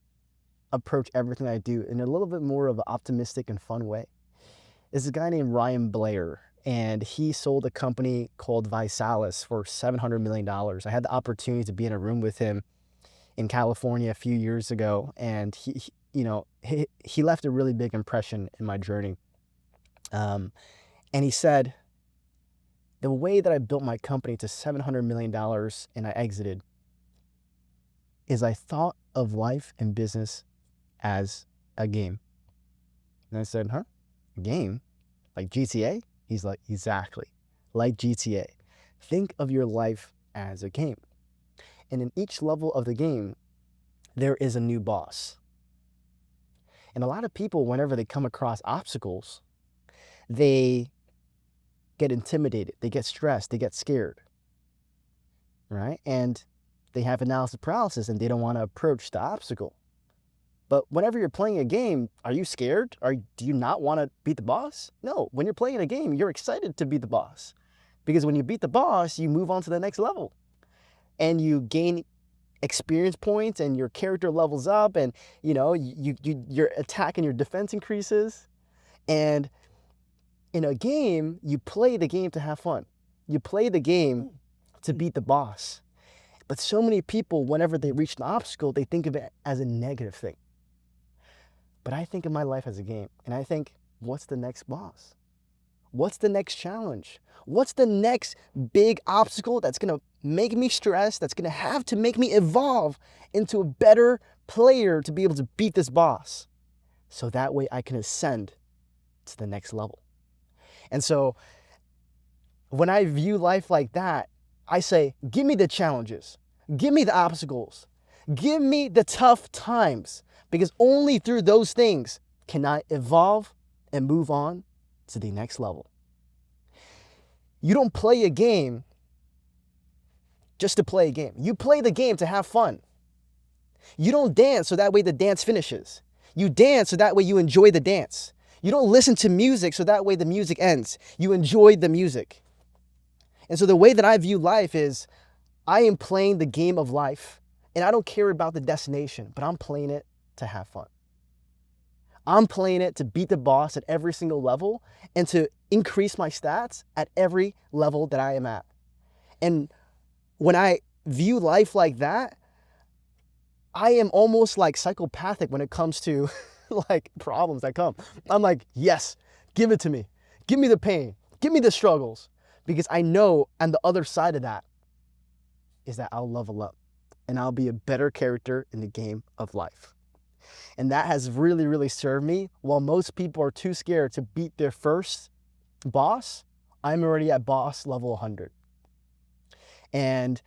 Speaker 1: approach everything I do in a little bit more of an optimistic and fun way. There's a guy named Ryan Blair, and he sold a company called Visalis for $700 million. I had the opportunity to be in a room with him in California a few years ago, and he left a really big impression in my journey. And he said, the way that I built my company to $700 million and I exited is I thought of life and business as a game. And I said, huh? A game? Like GTA? He's like, exactly. Like GTA. Think of your life as a game. And in each level of the game, there is a new boss. And a lot of people, whenever they come across obstacles, they get intimidated, they get stressed, they get scared, right? And they have analysis paralysis and they don't want to approach the obstacle. But whenever you're playing a game, are you scared? Do you not want to beat the boss? No, when you're playing a game, you're excited to beat the boss. Because when you beat the boss, you move on to the next level. And you gain experience points and your character levels up and your attack and your defense increases. And in a game, you play the game to have fun. You play the game to beat the boss. But so many people, whenever they reach an obstacle, they think of it as a negative thing. But I think of my life as a game. And I think, what's the next boss? What's the next challenge? What's the next big obstacle that's going to make me stressed, that's going to have to make me evolve into a better player to be able to beat this boss? So that way I can ascend to the next level. And so when I view life like that, I say, give me the challenges, give me the obstacles, give me the tough times, because only through those things can I evolve and move on to the next level. You don't play a game just to play a game. You play the game to have fun. You don't dance so that way the dance finishes. You dance so that way you enjoy the dance. You don't listen to music so that way the music ends. You enjoy the music. And so the way that I view life is I am playing the game of life and I don't care about the destination, but I'm playing it to have fun. I'm playing it to beat the boss at every single level and to increase my stats at every level that I am at. And when I view life like that, I am almost like psychopathic when it comes to like problems that come. I'm like, yes, give it to me. Give me the pain. Give me the struggles. Because I know on the other side of that is that I'll level up and I'll be a better character in the game of life. And that has really, really served me. While most people are too scared to beat their first boss, I'm already at boss level 100. And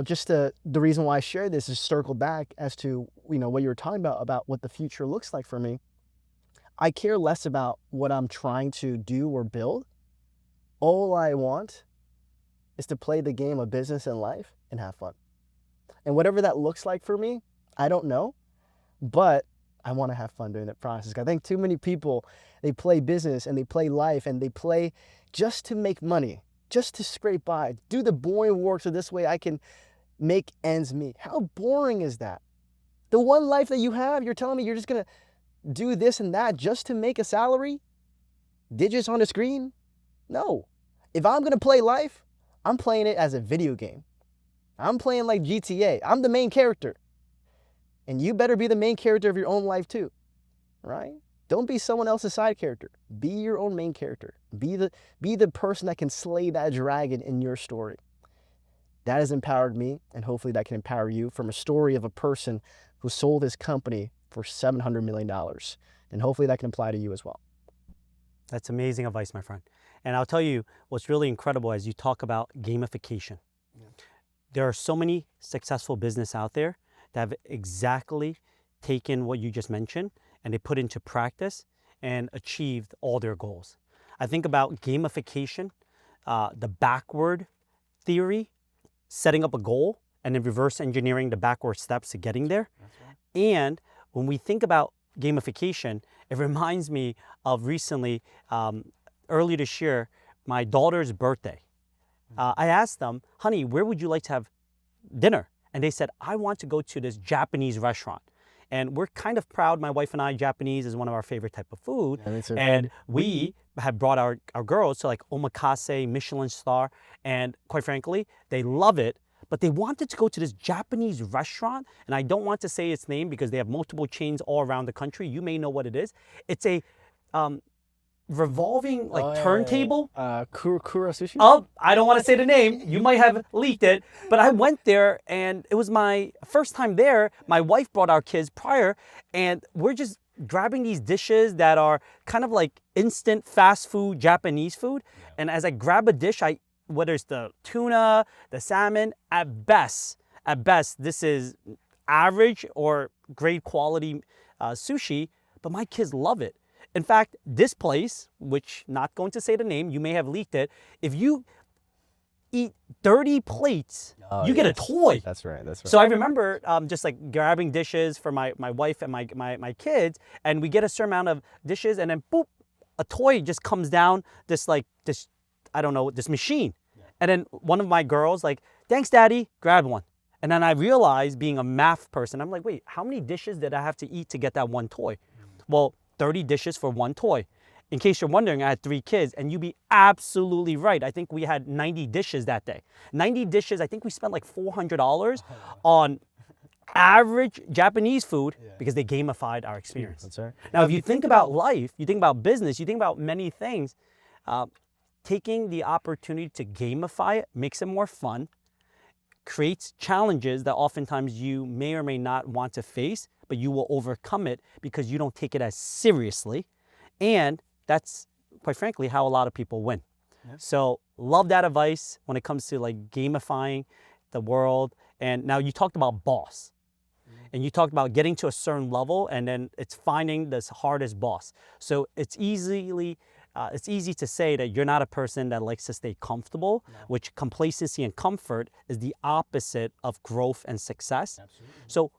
Speaker 1: just the reason why I share this is circle back as to, what you were talking about what the future looks like for me. I care less about what I'm trying to do or build. All I want is to play the game of business and life and have fun. And whatever that looks like for me, I don't know, but I want to have fun during that process. I think too many people, they play business and they play life and they play just to make money, just to scrape by, do the boring work so this way I can make ends meet. How boring is that? The one life that you have, you're telling me you're just going to do this and that just to make a salary? Digits on the screen? No. If I'm going to play life, I'm playing it as a video game. I'm playing like GTA. I'm the main character. And you better be the main character of your own life too, right? Don't be someone else's side character. Be your own main character. Be the person that can slay that dragon in your story. That has empowered me, and hopefully that can empower you, from a story of a person who sold his company for $700 million. And hopefully that can apply to you as well.
Speaker 2: That's amazing advice, my friend. And I'll tell you what's really incredible as you talk about gamification.
Speaker 1: Yeah.
Speaker 2: There are so many successful business out there that have exactly taken what you just mentioned and they put into practice and achieved all their goals. I think about gamification, the backward theory, setting up a goal and then reverse engineering the backward steps to getting there.
Speaker 1: That's right.
Speaker 2: And when we think about gamification, it reminds me of recently, early this year, my daughter's birthday. I asked them, honey, where would you like to have dinner? And they said, I want to go to this Japanese restaurant. And we're kind of proud, my wife and I, Japanese is one of our favorite type of food.
Speaker 1: Yeah, me too.
Speaker 2: And we have brought our girls to like omakase, Michelin star, and quite frankly, they love it. But they wanted to go to this Japanese restaurant, and I don't want to say its name because they have multiple chains all around the country. You may know what it is. It's a revolving like turntable.
Speaker 1: Kura sushi?
Speaker 2: Oh, I don't want to say the name. You might have leaked it. But I went there, and it was my first time there. My wife brought our kids prior, and we're just grabbing these dishes that are kind of like instant fast food, Japanese food. Yeah. And as I grab a dish, whether it's the tuna, the salmon, at best, this is average or great quality sushi, but my kids love it. In fact, this place, which not going to say the name, you may have leaked it, if you eat 30 plates, you get a toy.
Speaker 1: That's right, that's right.
Speaker 2: So I remember just like grabbing dishes for my wife and my kids, and we get a certain amount of dishes, and then boop, a toy just comes down this I don't know, this machine. Yeah. And then one of my girls like, thanks daddy, grab one. And then I realized, being a math person, I'm like, wait, how many dishes did I have to eat to get that one toy? Well, 30 dishes for one toy. In case you're wondering, I had 3 kids, and you'd be absolutely right. I think we had 90 dishes that day. 90 dishes, I think we spent like $400 on average Japanese food because they gamified our experience.
Speaker 1: That's right.
Speaker 2: Now, if you think about life, you think about business, you think about many things, taking the opportunity to gamify it makes it more fun, creates challenges that oftentimes you may or may not want to face, but you will overcome it because you don't take it as seriously. And that's, quite frankly, how a lot of people win. Yeah. So love that advice when it comes to like gamifying the world. And now you talked about boss. And you talked about getting to a certain level, and then it's finding this hardest boss. So it's easy to say that you're not a person that likes to stay comfortable, which complacency and comfort is the opposite of growth and success. Absolutely. So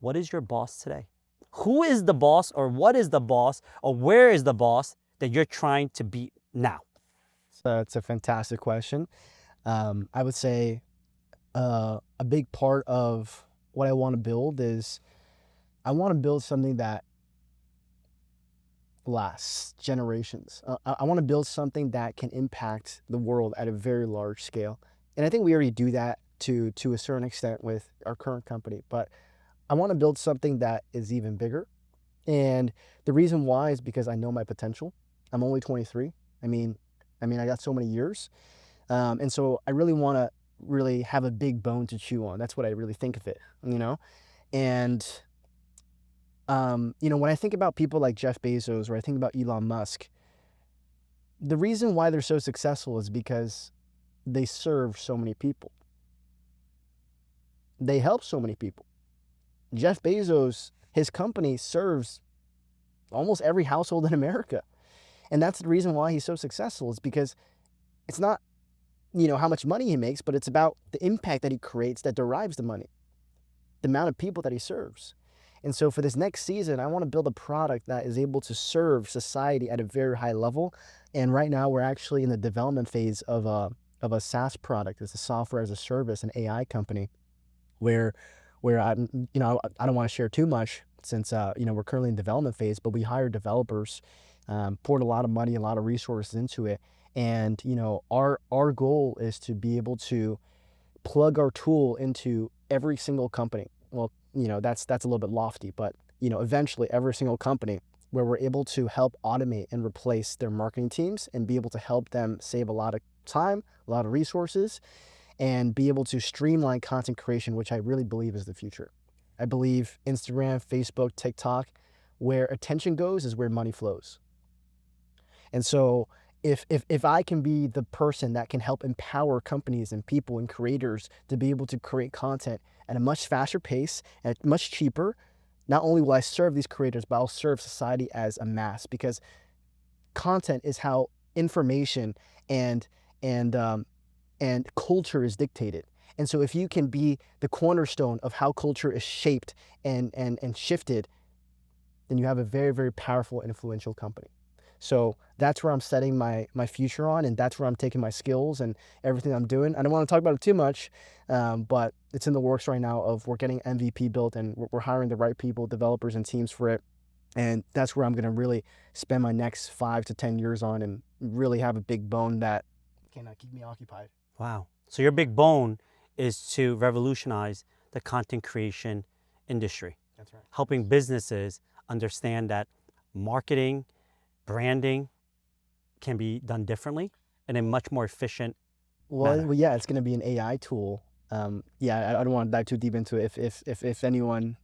Speaker 2: what is your boss today? Who is the boss, or what is the boss, or where is the boss that you're trying to beat now?
Speaker 1: So it's a fantastic question. I would say a big part of what I want to build is I want to build something that lasts generations. I want to build something that can impact the world at a very large scale. And I think we already do that to a certain extent with our current company, but I want to build something that is even bigger. And the reason why is because I know my potential. I'm only 23. I mean, I got so many years. And so I really want to really have a big bone to chew on. That's what I really think of it, you know? And, when I think about people like Jeff Bezos, or I think about Elon Musk, the reason why they're so successful is because they serve so many people. They help so many people. Jeff Bezos, his company serves almost every household in America. And that's the reason why he's so successful, is because it's not, how much money he makes, but it's about the impact that he creates that derives the money, the amount of people that he serves. And so for this next season, I want to build a product that is able to serve society at a very high level. And right now we're actually in the development phase of a SaaS product. It's a software as a service, an AI company, where I don't want to share too much since, we're currently in development phase, but we hired developers, poured a lot of money, a lot of resources into it. And, our goal is to be able to plug our tool into every single company. Well, that's a little bit lofty, but, eventually every single company, where we're able to help automate and replace their marketing teams and be able to help them save a lot of time, a lot of resources. and be able to streamline content creation, which I really believe is the future. I believe Instagram, Facebook, TikTok, where attention goes is where money flows. And so if I can be the person that can help empower companies and people and creators to be able to create content at a much faster pace and much cheaper, not only will I serve these creators, but I'll serve society as a mass, because content is how information and and um, and culture is dictated. And so if you can be the cornerstone of how culture is shaped and shifted, then you have a very, very powerful, influential company. So that's where I'm setting my future on, and that's where I'm taking my skills and everything I'm doing. I don't want to talk about it too much, but it's in the works right now. Of We're getting MVP built, and we're hiring the right people, developers, and teams for it. And that's where I'm going to really spend my next 5 to 10 years on, and really have a big bone that can keep me occupied.
Speaker 2: Wow. So your big bone is to revolutionize the content creation industry,
Speaker 1: That's right.
Speaker 2: helping businesses understand that marketing, branding can be done differently in a much more efficient manner.
Speaker 1: Well, yeah, it's going to be an AI tool. Yeah, I don't want to dive too deep into it. If anyone,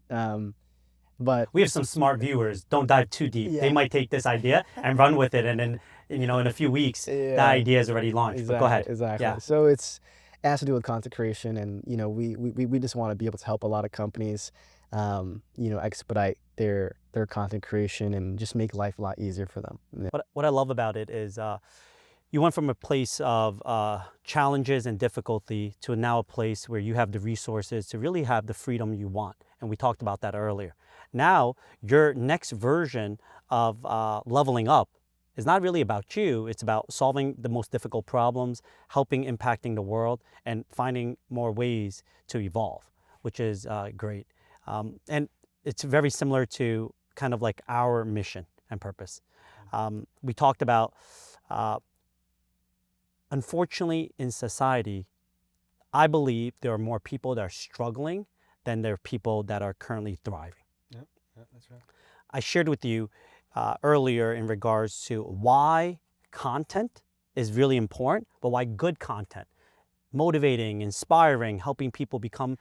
Speaker 1: but
Speaker 2: We have some smart viewers. Don't dive too deep. They
Speaker 1: yeah,
Speaker 2: might take this idea and run with it, and then in a few weeks, that
Speaker 1: yeah,
Speaker 2: idea is already launched. But go
Speaker 1: exactly,
Speaker 2: ahead.
Speaker 1: exactly.
Speaker 2: Yeah.
Speaker 1: So it has to do with content creation, and we just want to be able to help a lot of companies, expedite their content creation and just make life a lot easier for them. Yeah.
Speaker 2: What I love about it is you went from a place of challenges and difficulty to now a place where you have the resources to really have the freedom you want. And we talked about that earlier. Now, your next version of leveling up is not really about you. It's about solving the most difficult problems, helping impacting the world, and finding more ways to evolve, which is great. And it's very similar to kind of like our mission and purpose. We talked about unfortunately, in society, I believe there are more people that are struggling than there are people that are currently thriving.
Speaker 1: Yep, that's right.
Speaker 2: I shared with you earlier in regards to why content is really important, but why good content, motivating, inspiring, helping people become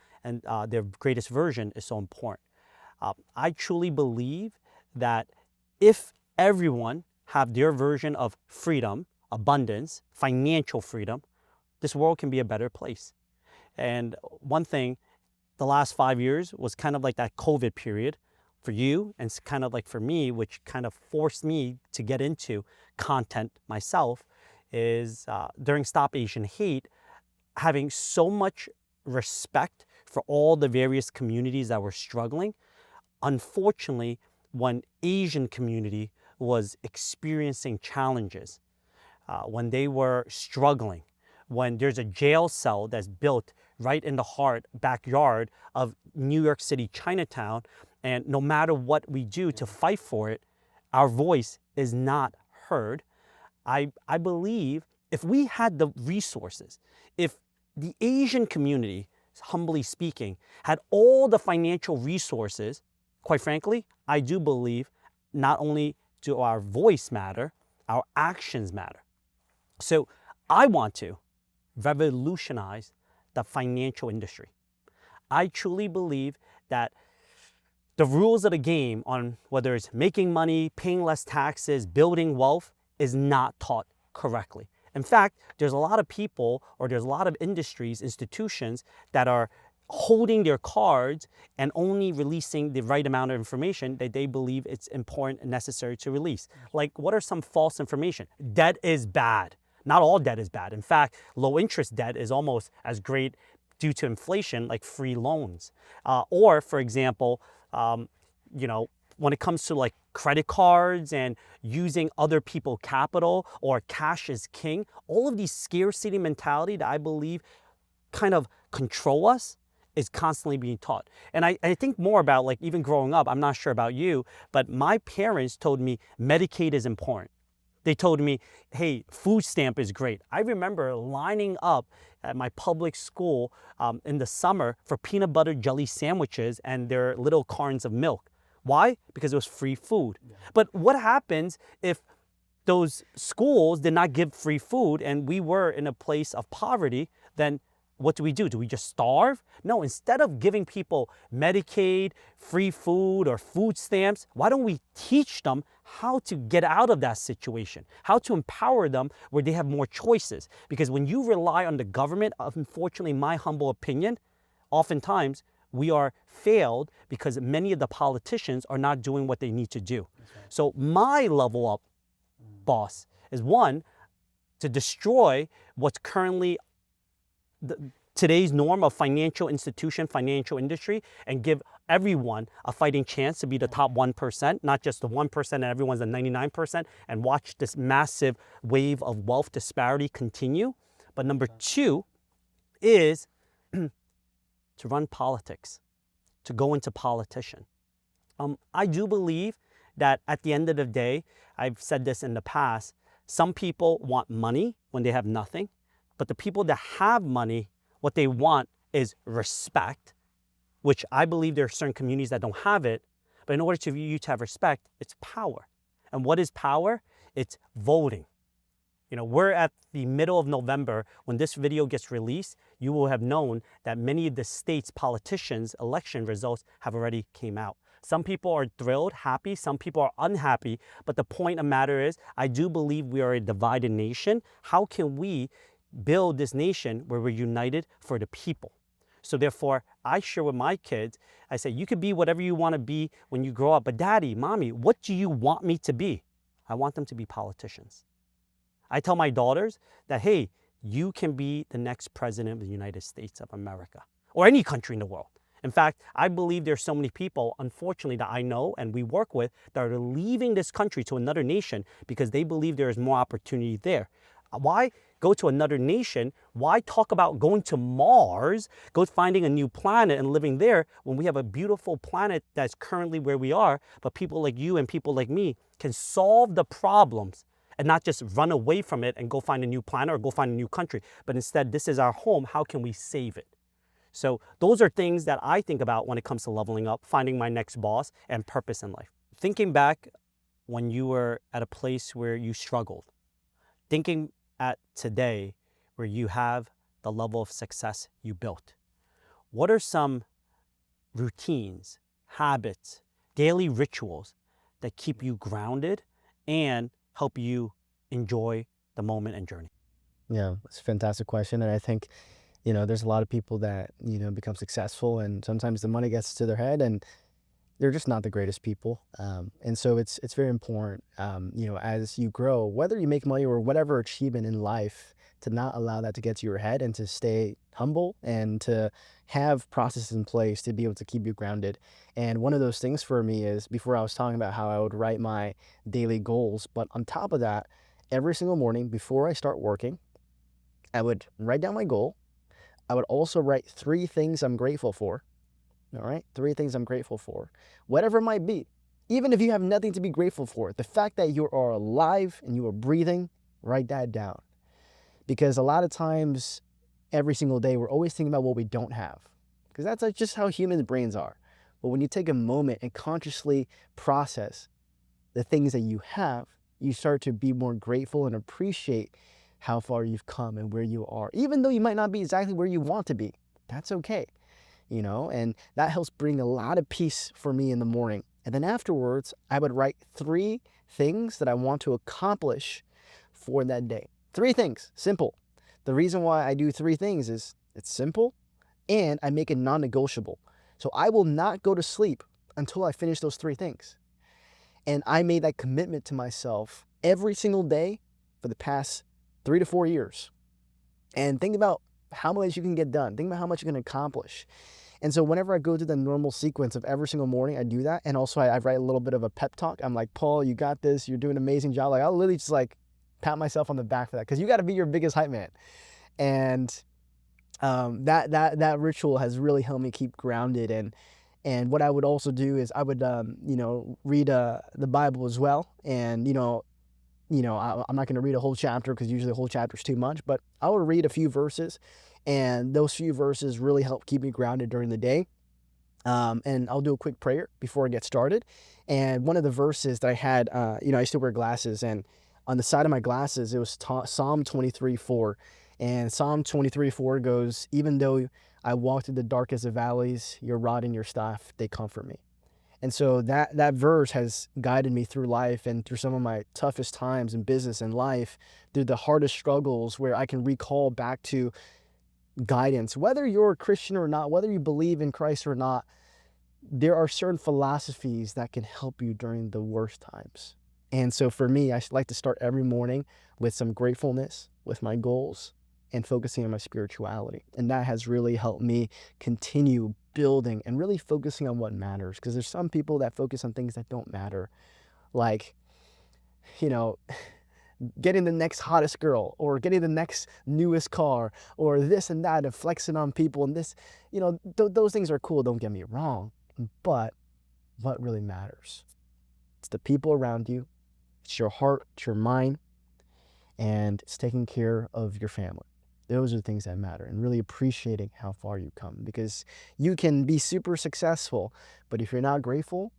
Speaker 2: their greatest version is so important. I truly believe that if everyone have their version of freedom, abundance, financial freedom, this world can be a better place. And one thing, the last 5 years was kind of like that COVID period for you, and it's kind of like for me, which kind of forced me to get into content myself, is during Stop Asian Hate, having so much respect for all the various communities that were struggling. Unfortunately, when Asian community was experiencing challenges, when they were struggling, when there's a jail cell that's built right in the heart, backyard of New York City, Chinatown, and no matter what we do to fight for it, our voice is not heard. I believe if we had the resources, if the Asian community, humbly speaking, had all the financial resources, quite frankly, I do believe not only do our voice matter, our actions matter. So I want to revolutionize the financial industry. I truly believe that the rules of the game on whether it's making money, paying less taxes, building wealth is not taught correctly. In fact, there's a lot of people, or there's a lot of industries, institutions that are holding their cards and only releasing the right amount of information that they believe it's important and necessary to release. Like, what are some false information? Debt is bad. Not all debt is bad. In fact, low interest debt is almost as great due to inflation, like free loans. Or, for example, when it comes to like credit cards and using other people's capital, or cash is king, all of these scarcity mentality that I believe kind of control us is constantly being taught. And I think more about, like, even growing up, I'm not sure about you, but my parents told me Medicaid is important. They told me, hey, food stamp is great. I remember lining up at my public school in the summer for peanut butter jelly sandwiches and their little cartons of milk. Why? Because it was free food. Yeah. But what happens if those schools did not give free food and we were in a place of poverty? Then what do? Do we just starve? No, instead of giving people Medicaid, free food, or food stamps, why don't we teach them how to get out of that situation, how to empower them where they have more choices? Because when you rely on the government, unfortunately, my humble opinion, oftentimes we are failed because many of the politicians are not doing what they need to do. Right. So my level up boss is one, to destroy what's currently today's norm of financial institution, financial industry, and give everyone a fighting chance to be the top 1%, not just the 1% and everyone's the 99%, and watch this massive wave of wealth disparity continue. But number two is to run politics, to go into politician. I do believe that at the end of the day, I've said this in the past, some people want money when they have nothing, but the people that have money, what they want is respect, which I believe there are certain communities that don't have it. But in order for you to have respect, it's power. And what is power? It's voting. You know, we're at the middle of November. When this video gets released, you will have known that many of the state's politicians' election results have already came out. Some people are thrilled, happy. Some people are unhappy. But the point of the matter is, I do believe we are a divided nation. How can we build this nation where we're united for the people? So therefore, I share with my kids, I say, you could be whatever you want to be when you grow up. But daddy, mommy, what do you want me to be? I want them to be politicians. I tell my daughters that, hey, you can be the next president of the United States of America or any country in the world. In fact, I believe there's so many people, unfortunately, that I know and we work with that are leaving this country to another nation because they believe there is more opportunity there. Why go to another nation? Why talk about going to Mars, go finding a new planet and living there when we have a beautiful planet that's currently where we are, but people like you and people like me can solve the problems and not just run away from it and go find a new planet or go find a new country, but instead, this is our home. How can we save it? So those are things that I think about when it comes to leveling up, finding my next boss, and purpose in life. Thinking back when you were at a place where you struggled, thinking at today where you have the level of success you built, what are some routines, habits, daily rituals that keep you grounded and help you enjoy the moment and journey?
Speaker 1: Yeah, it's a fantastic question. And I think, there's a lot of people that, become successful and sometimes the money gets to their head and they're just not the greatest people. And so it's very important, as you grow, whether you make money or whatever achievement in life, to not allow that to get to your head and to stay humble and to have processes in place to be able to keep you grounded. And one of those things for me is, before I was talking about how I would write my daily goals, but on top of that, every single morning before I start working, I would write down my goal. I would also write 3 things I'm grateful for. All right, 3 things I'm grateful for, whatever it might be. Even if you have nothing to be grateful for, the fact that you are alive and you are breathing, write that down. Because a lot of times, every single day, we're always thinking about what we don't have, because that's just how human brains are. But when you take a moment and consciously process the things that you have, you start to be more grateful and appreciate how far you've come and where you are. Even though you might not be exactly where you want to be, that's okay. And that helps bring a lot of peace for me in the morning. And then afterwards, I would write 3 things that I want to accomplish for that day. 3 things, simple. The reason why I do 3 things is it's simple and I make it non-negotiable. So I will not go to sleep until I finish those 3 things. And I made that commitment to myself every single day for the past 3 to 4 years. And think about how much you can get done. Think about how much you can accomplish. And so whenever I go through the normal sequence of every single morning, I do that. And also I write a little bit of a pep talk. I'm like, Paul, you got this. You're doing an amazing job. Like, I'll literally just pat myself on the back for that, because you got to be your biggest hype man. And that ritual has really helped me keep grounded. And what I would also do is I would read the Bible as well. And I'm not going to read a whole chapter, because usually a whole chapter is too much, but I will read a few verses, and those few verses really help keep me grounded during the day. And I'll do a quick prayer before I get started. And one of the verses that I had, I used to wear glasses, and on the side of my glasses, it was Psalm 23:4. And Psalm 23:4 goes, even though I walk through the darkest of valleys, your rod and your staff, they comfort me. And so that verse has guided me through life and through some of my toughest times in business and life, through the hardest struggles where I can recall back to guidance. Whether you're a Christian or not, whether you believe in Christ or not, there are certain philosophies that can help you during the worst times. And so for me, I like to start every morning with some gratefulness, with my goals, and focusing on my spirituality. And that has really helped me continue building and really focusing on what matters. Because there's some people that focus on things that don't matter, like, you know, getting the next hottest girl or getting the next newest car or this and that and flexing on people. And this, those things are cool, don't get me wrong. But what really matters? It's the people around you, it's your heart, it's your mind, and it's taking care of your family. Those are the things that matter, and really appreciating how far you've come, because you can be super successful, but if you're not grateful,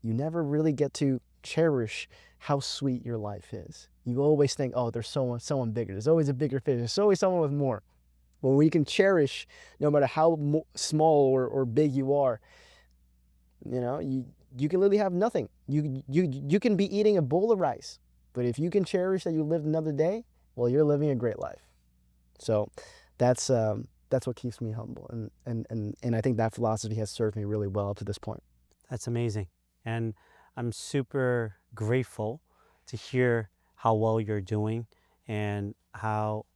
Speaker 1: you never really get to cherish how sweet your life is. You always think, oh, there's someone bigger. There's always a bigger fish. There's always someone with more. When we can cherish, no matter how small or big you are, you can literally have nothing. You can be eating a bowl of rice, but if you can cherish that you lived another day, well, you're living a great life. So that's what keeps me humble, and I think that philosophy has served me really well up to this point.
Speaker 2: That's amazing. And I'm super grateful to hear how well you're doing and how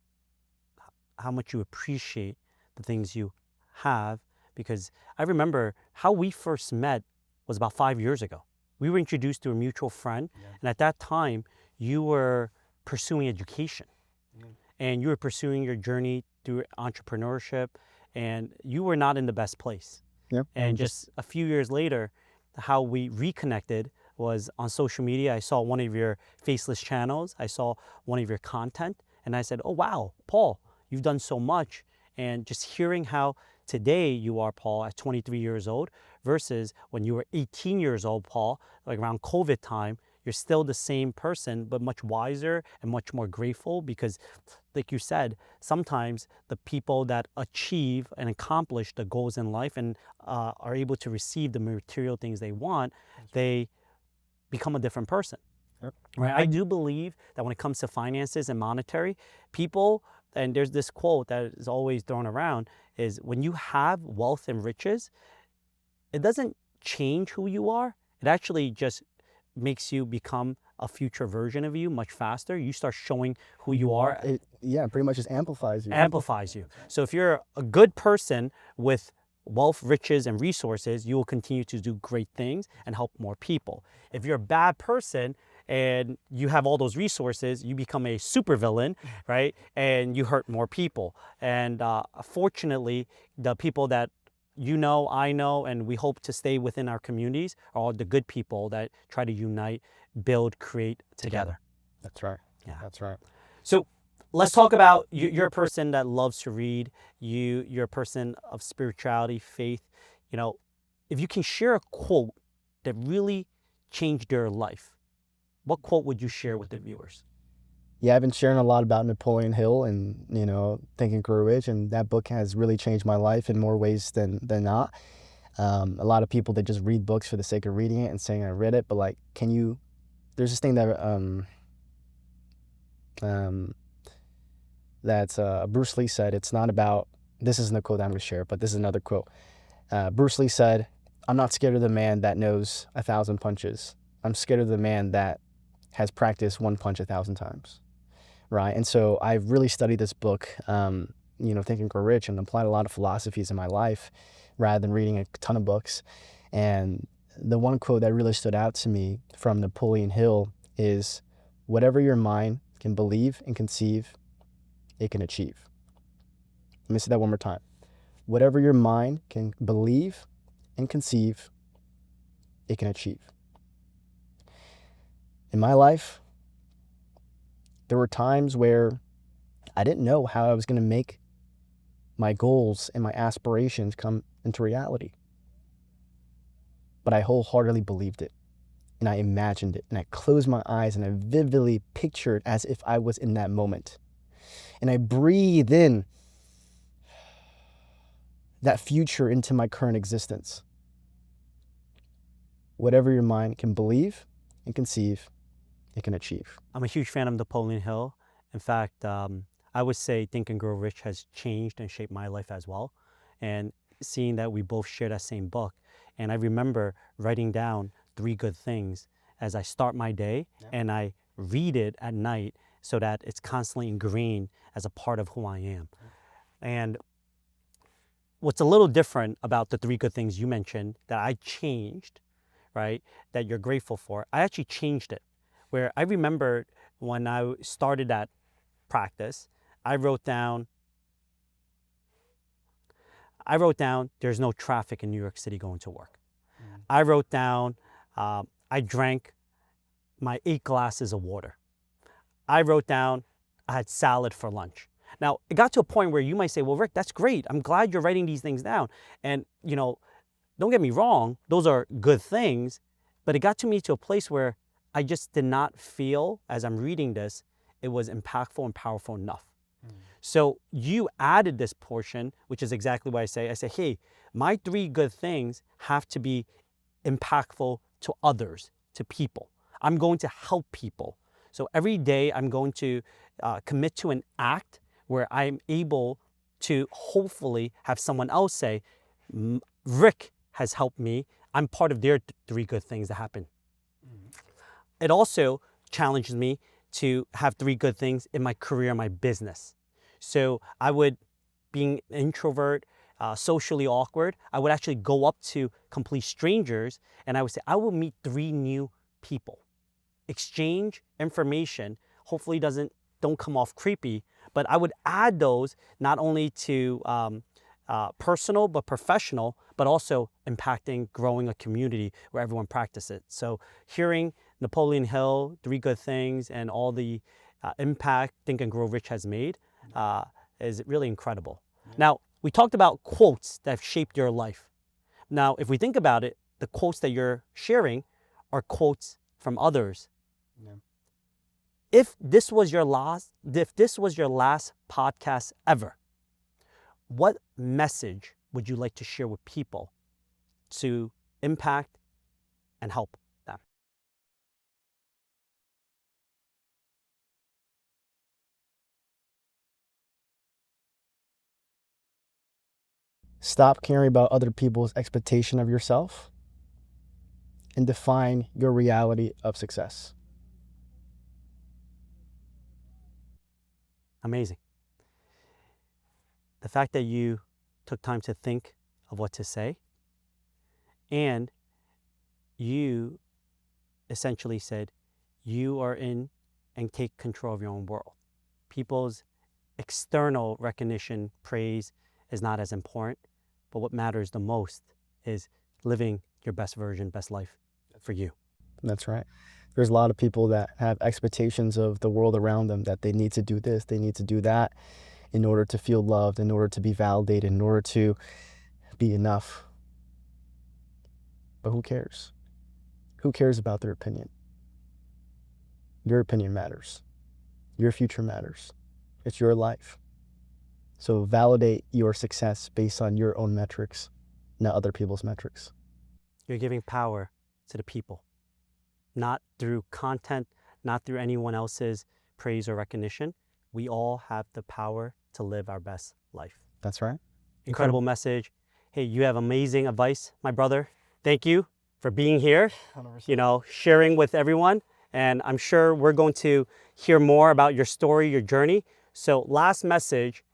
Speaker 2: much you appreciate the things you have, because I remember how we first met was about 5 years ago. We were introduced to a mutual friend, and at that time you were pursuing education, and you were pursuing your journey through entrepreneurship, and you were not in the best place.
Speaker 1: Yeah.
Speaker 2: And just a few years later, how we reconnected was on social media. I saw one of your faceless channels. I saw one of your content, and I said, oh, wow, Paul, you've done so much. And just hearing how today you are, Paul, at 23 years old versus when you were 18 years old, Paul, like around COVID time, you're still the same person, but much wiser and much more grateful, because like you said, sometimes the people that achieve and accomplish the goals in life and are able to receive the material things they want, they become a different person.
Speaker 1: Yep.
Speaker 2: Right? I do believe that when it comes to finances and monetary, people, and there's this quote that is always thrown around, is when you have wealth and riches, it doesn't change who you are. It actually just makes you become a future version of you much faster. You start showing who you are.
Speaker 1: Yeah, pretty much just amplifies you.
Speaker 2: Amplifies you. So if you're a good person with wealth, riches, and resources, you will continue to do great things and help more people. If you're a bad person and you have all those resources, you become a supervillain, right? And you hurt more people. And fortunately, the people that I know, and we hope to stay within our communities are all the good people that try to unite, build, create together.
Speaker 1: That's right.
Speaker 2: Yeah.
Speaker 1: That's right.
Speaker 2: So let's talk about, you're a person that loves to read. You're a person of spirituality, faith. If you can share a quote that really changed your life, what quote would you share with the viewers?
Speaker 1: Yeah, I've been sharing a lot about Napoleon Hill and, Think and Grow Rich, and that book has really changed my life in more ways than not. A lot of people, they just read books for the sake of reading it and saying I read it, but like, there's this thing that Bruce Lee said. It's not about, this isn't a quote I'm going to share, but this is another quote. Bruce Lee said, I'm not scared of the man that knows 1,000 punches. I'm scared of the man that has practiced one punch 1,000 times. Right. And so I've really studied this book, Think and Grow Rich, and applied a lot of philosophies in my life rather than reading a ton of books. And the one quote that really stood out to me from Napoleon Hill is, whatever your mind can believe and conceive, it can achieve. Let me say that one more time. Whatever your mind can believe and conceive, it can achieve. In my life, there were times where I didn't know how I was going to make my goals and my aspirations come into reality. But I wholeheartedly believed it, and I imagined it, and I closed my eyes and I vividly pictured as if I was in that moment. and I breathe in that future into my current existence. Whatever your mind can believe and conceive, it can achieve.
Speaker 2: I'm a huge fan of Napoleon Hill. In fact, I would say Think and Grow Rich has changed and shaped my life as well. And seeing that we both share that same book. And I remember writing down 3 good things as I start my day, and I read it at night so that it's constantly ingrained as a part of who I am. And what's a little different about the 3 good things you mentioned that I changed, right, that you're grateful for, I actually changed it. Where I remember when I started that practice, I wrote down, there's no traffic in New York City going to work. I wrote down, I drank my 8 glasses of water. I wrote down, I had salad for lunch. Now, it got to a point where you might say, well, Rick, that's great. I'm glad you're writing these things down. And, don't get me wrong, those are good things, but it got to me to a place where I just did not feel, as I'm reading this, it was impactful and powerful enough. So you added this portion, which is exactly what I say, hey, my 3 good things have to be impactful to others, to people. I'm going to help people. So every day I'm going to commit to an act where I'm able to hopefully have someone else say, Rick has helped me. I'm part of their 3 good things that happen. It also challenges me to have 3 good things in my career, my business. So I would, being an introvert, socially awkward, I would actually go up to complete strangers and I would say, I will meet 3 new people. Exchange information, hopefully don't come off creepy, but I would add those not only to personal but professional, but also impacting, growing a community where everyone practices it. So hearing Napoleon Hill, 3 good things, and all the impact Think and Grow Rich has made is really incredible. Now, we talked about quotes that have shaped your life. Now, if we think about it, the quotes that you're sharing are quotes from others. Yeah. If this was your last podcast ever, what message would you like to share with people to impact and help them?
Speaker 1: Stop caring about other people's expectation of yourself and define your reality of success.
Speaker 2: Amazing. The fact that you took time to think of what to say, and you essentially said you are in and take control of your own world. People's external recognition, praise is not as important, but what matters the most is living your best version, best life for you.
Speaker 1: That's right. There's a lot of people that have expectations of the world around them, that they need to do this, they need to do that in order to feel loved, in order to be validated, in order to be enough. But who cares? Who cares about their opinion? Your opinion matters. Your future matters. It's your life. So validate your success based on your own metrics, not other people's metrics.
Speaker 2: You're giving power to the people, not through content, not through anyone else's praise or recognition. We all have the power to live our best life.
Speaker 1: That's right.
Speaker 2: Incredible message. Hey, you have amazing advice, my brother. Thank you for being here, 100%. Sharing with everyone. And I'm sure we're going to hear more about your story, your journey. So last message,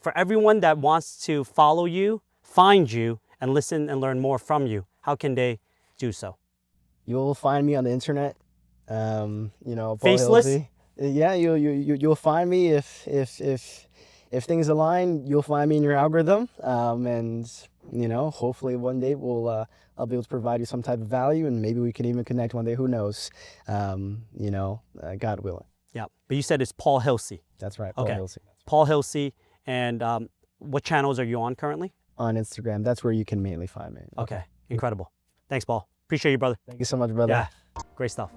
Speaker 2: for everyone that wants to follow you, find you, and listen and learn more from you, how can they do so?
Speaker 1: You'll find me on the internet. Paul
Speaker 2: Faceless?
Speaker 1: Hilse. Yeah, you'll find me if things align. You'll find me in your algorithm, and hopefully one day I'll be able to provide you some type of value, and maybe we can even connect one day. Who knows? God willing.
Speaker 2: Yeah, but you said it's Paul Hilse.
Speaker 1: That's right, Paul Hilse.
Speaker 2: Paul Hilse, and what channels are you on currently?
Speaker 1: On Instagram. That's where you can mainly find me.
Speaker 2: Okay, incredible. Thanks, Paul. Appreciate you, brother.
Speaker 1: Thank you so much, brother.
Speaker 2: Yeah, great stuff.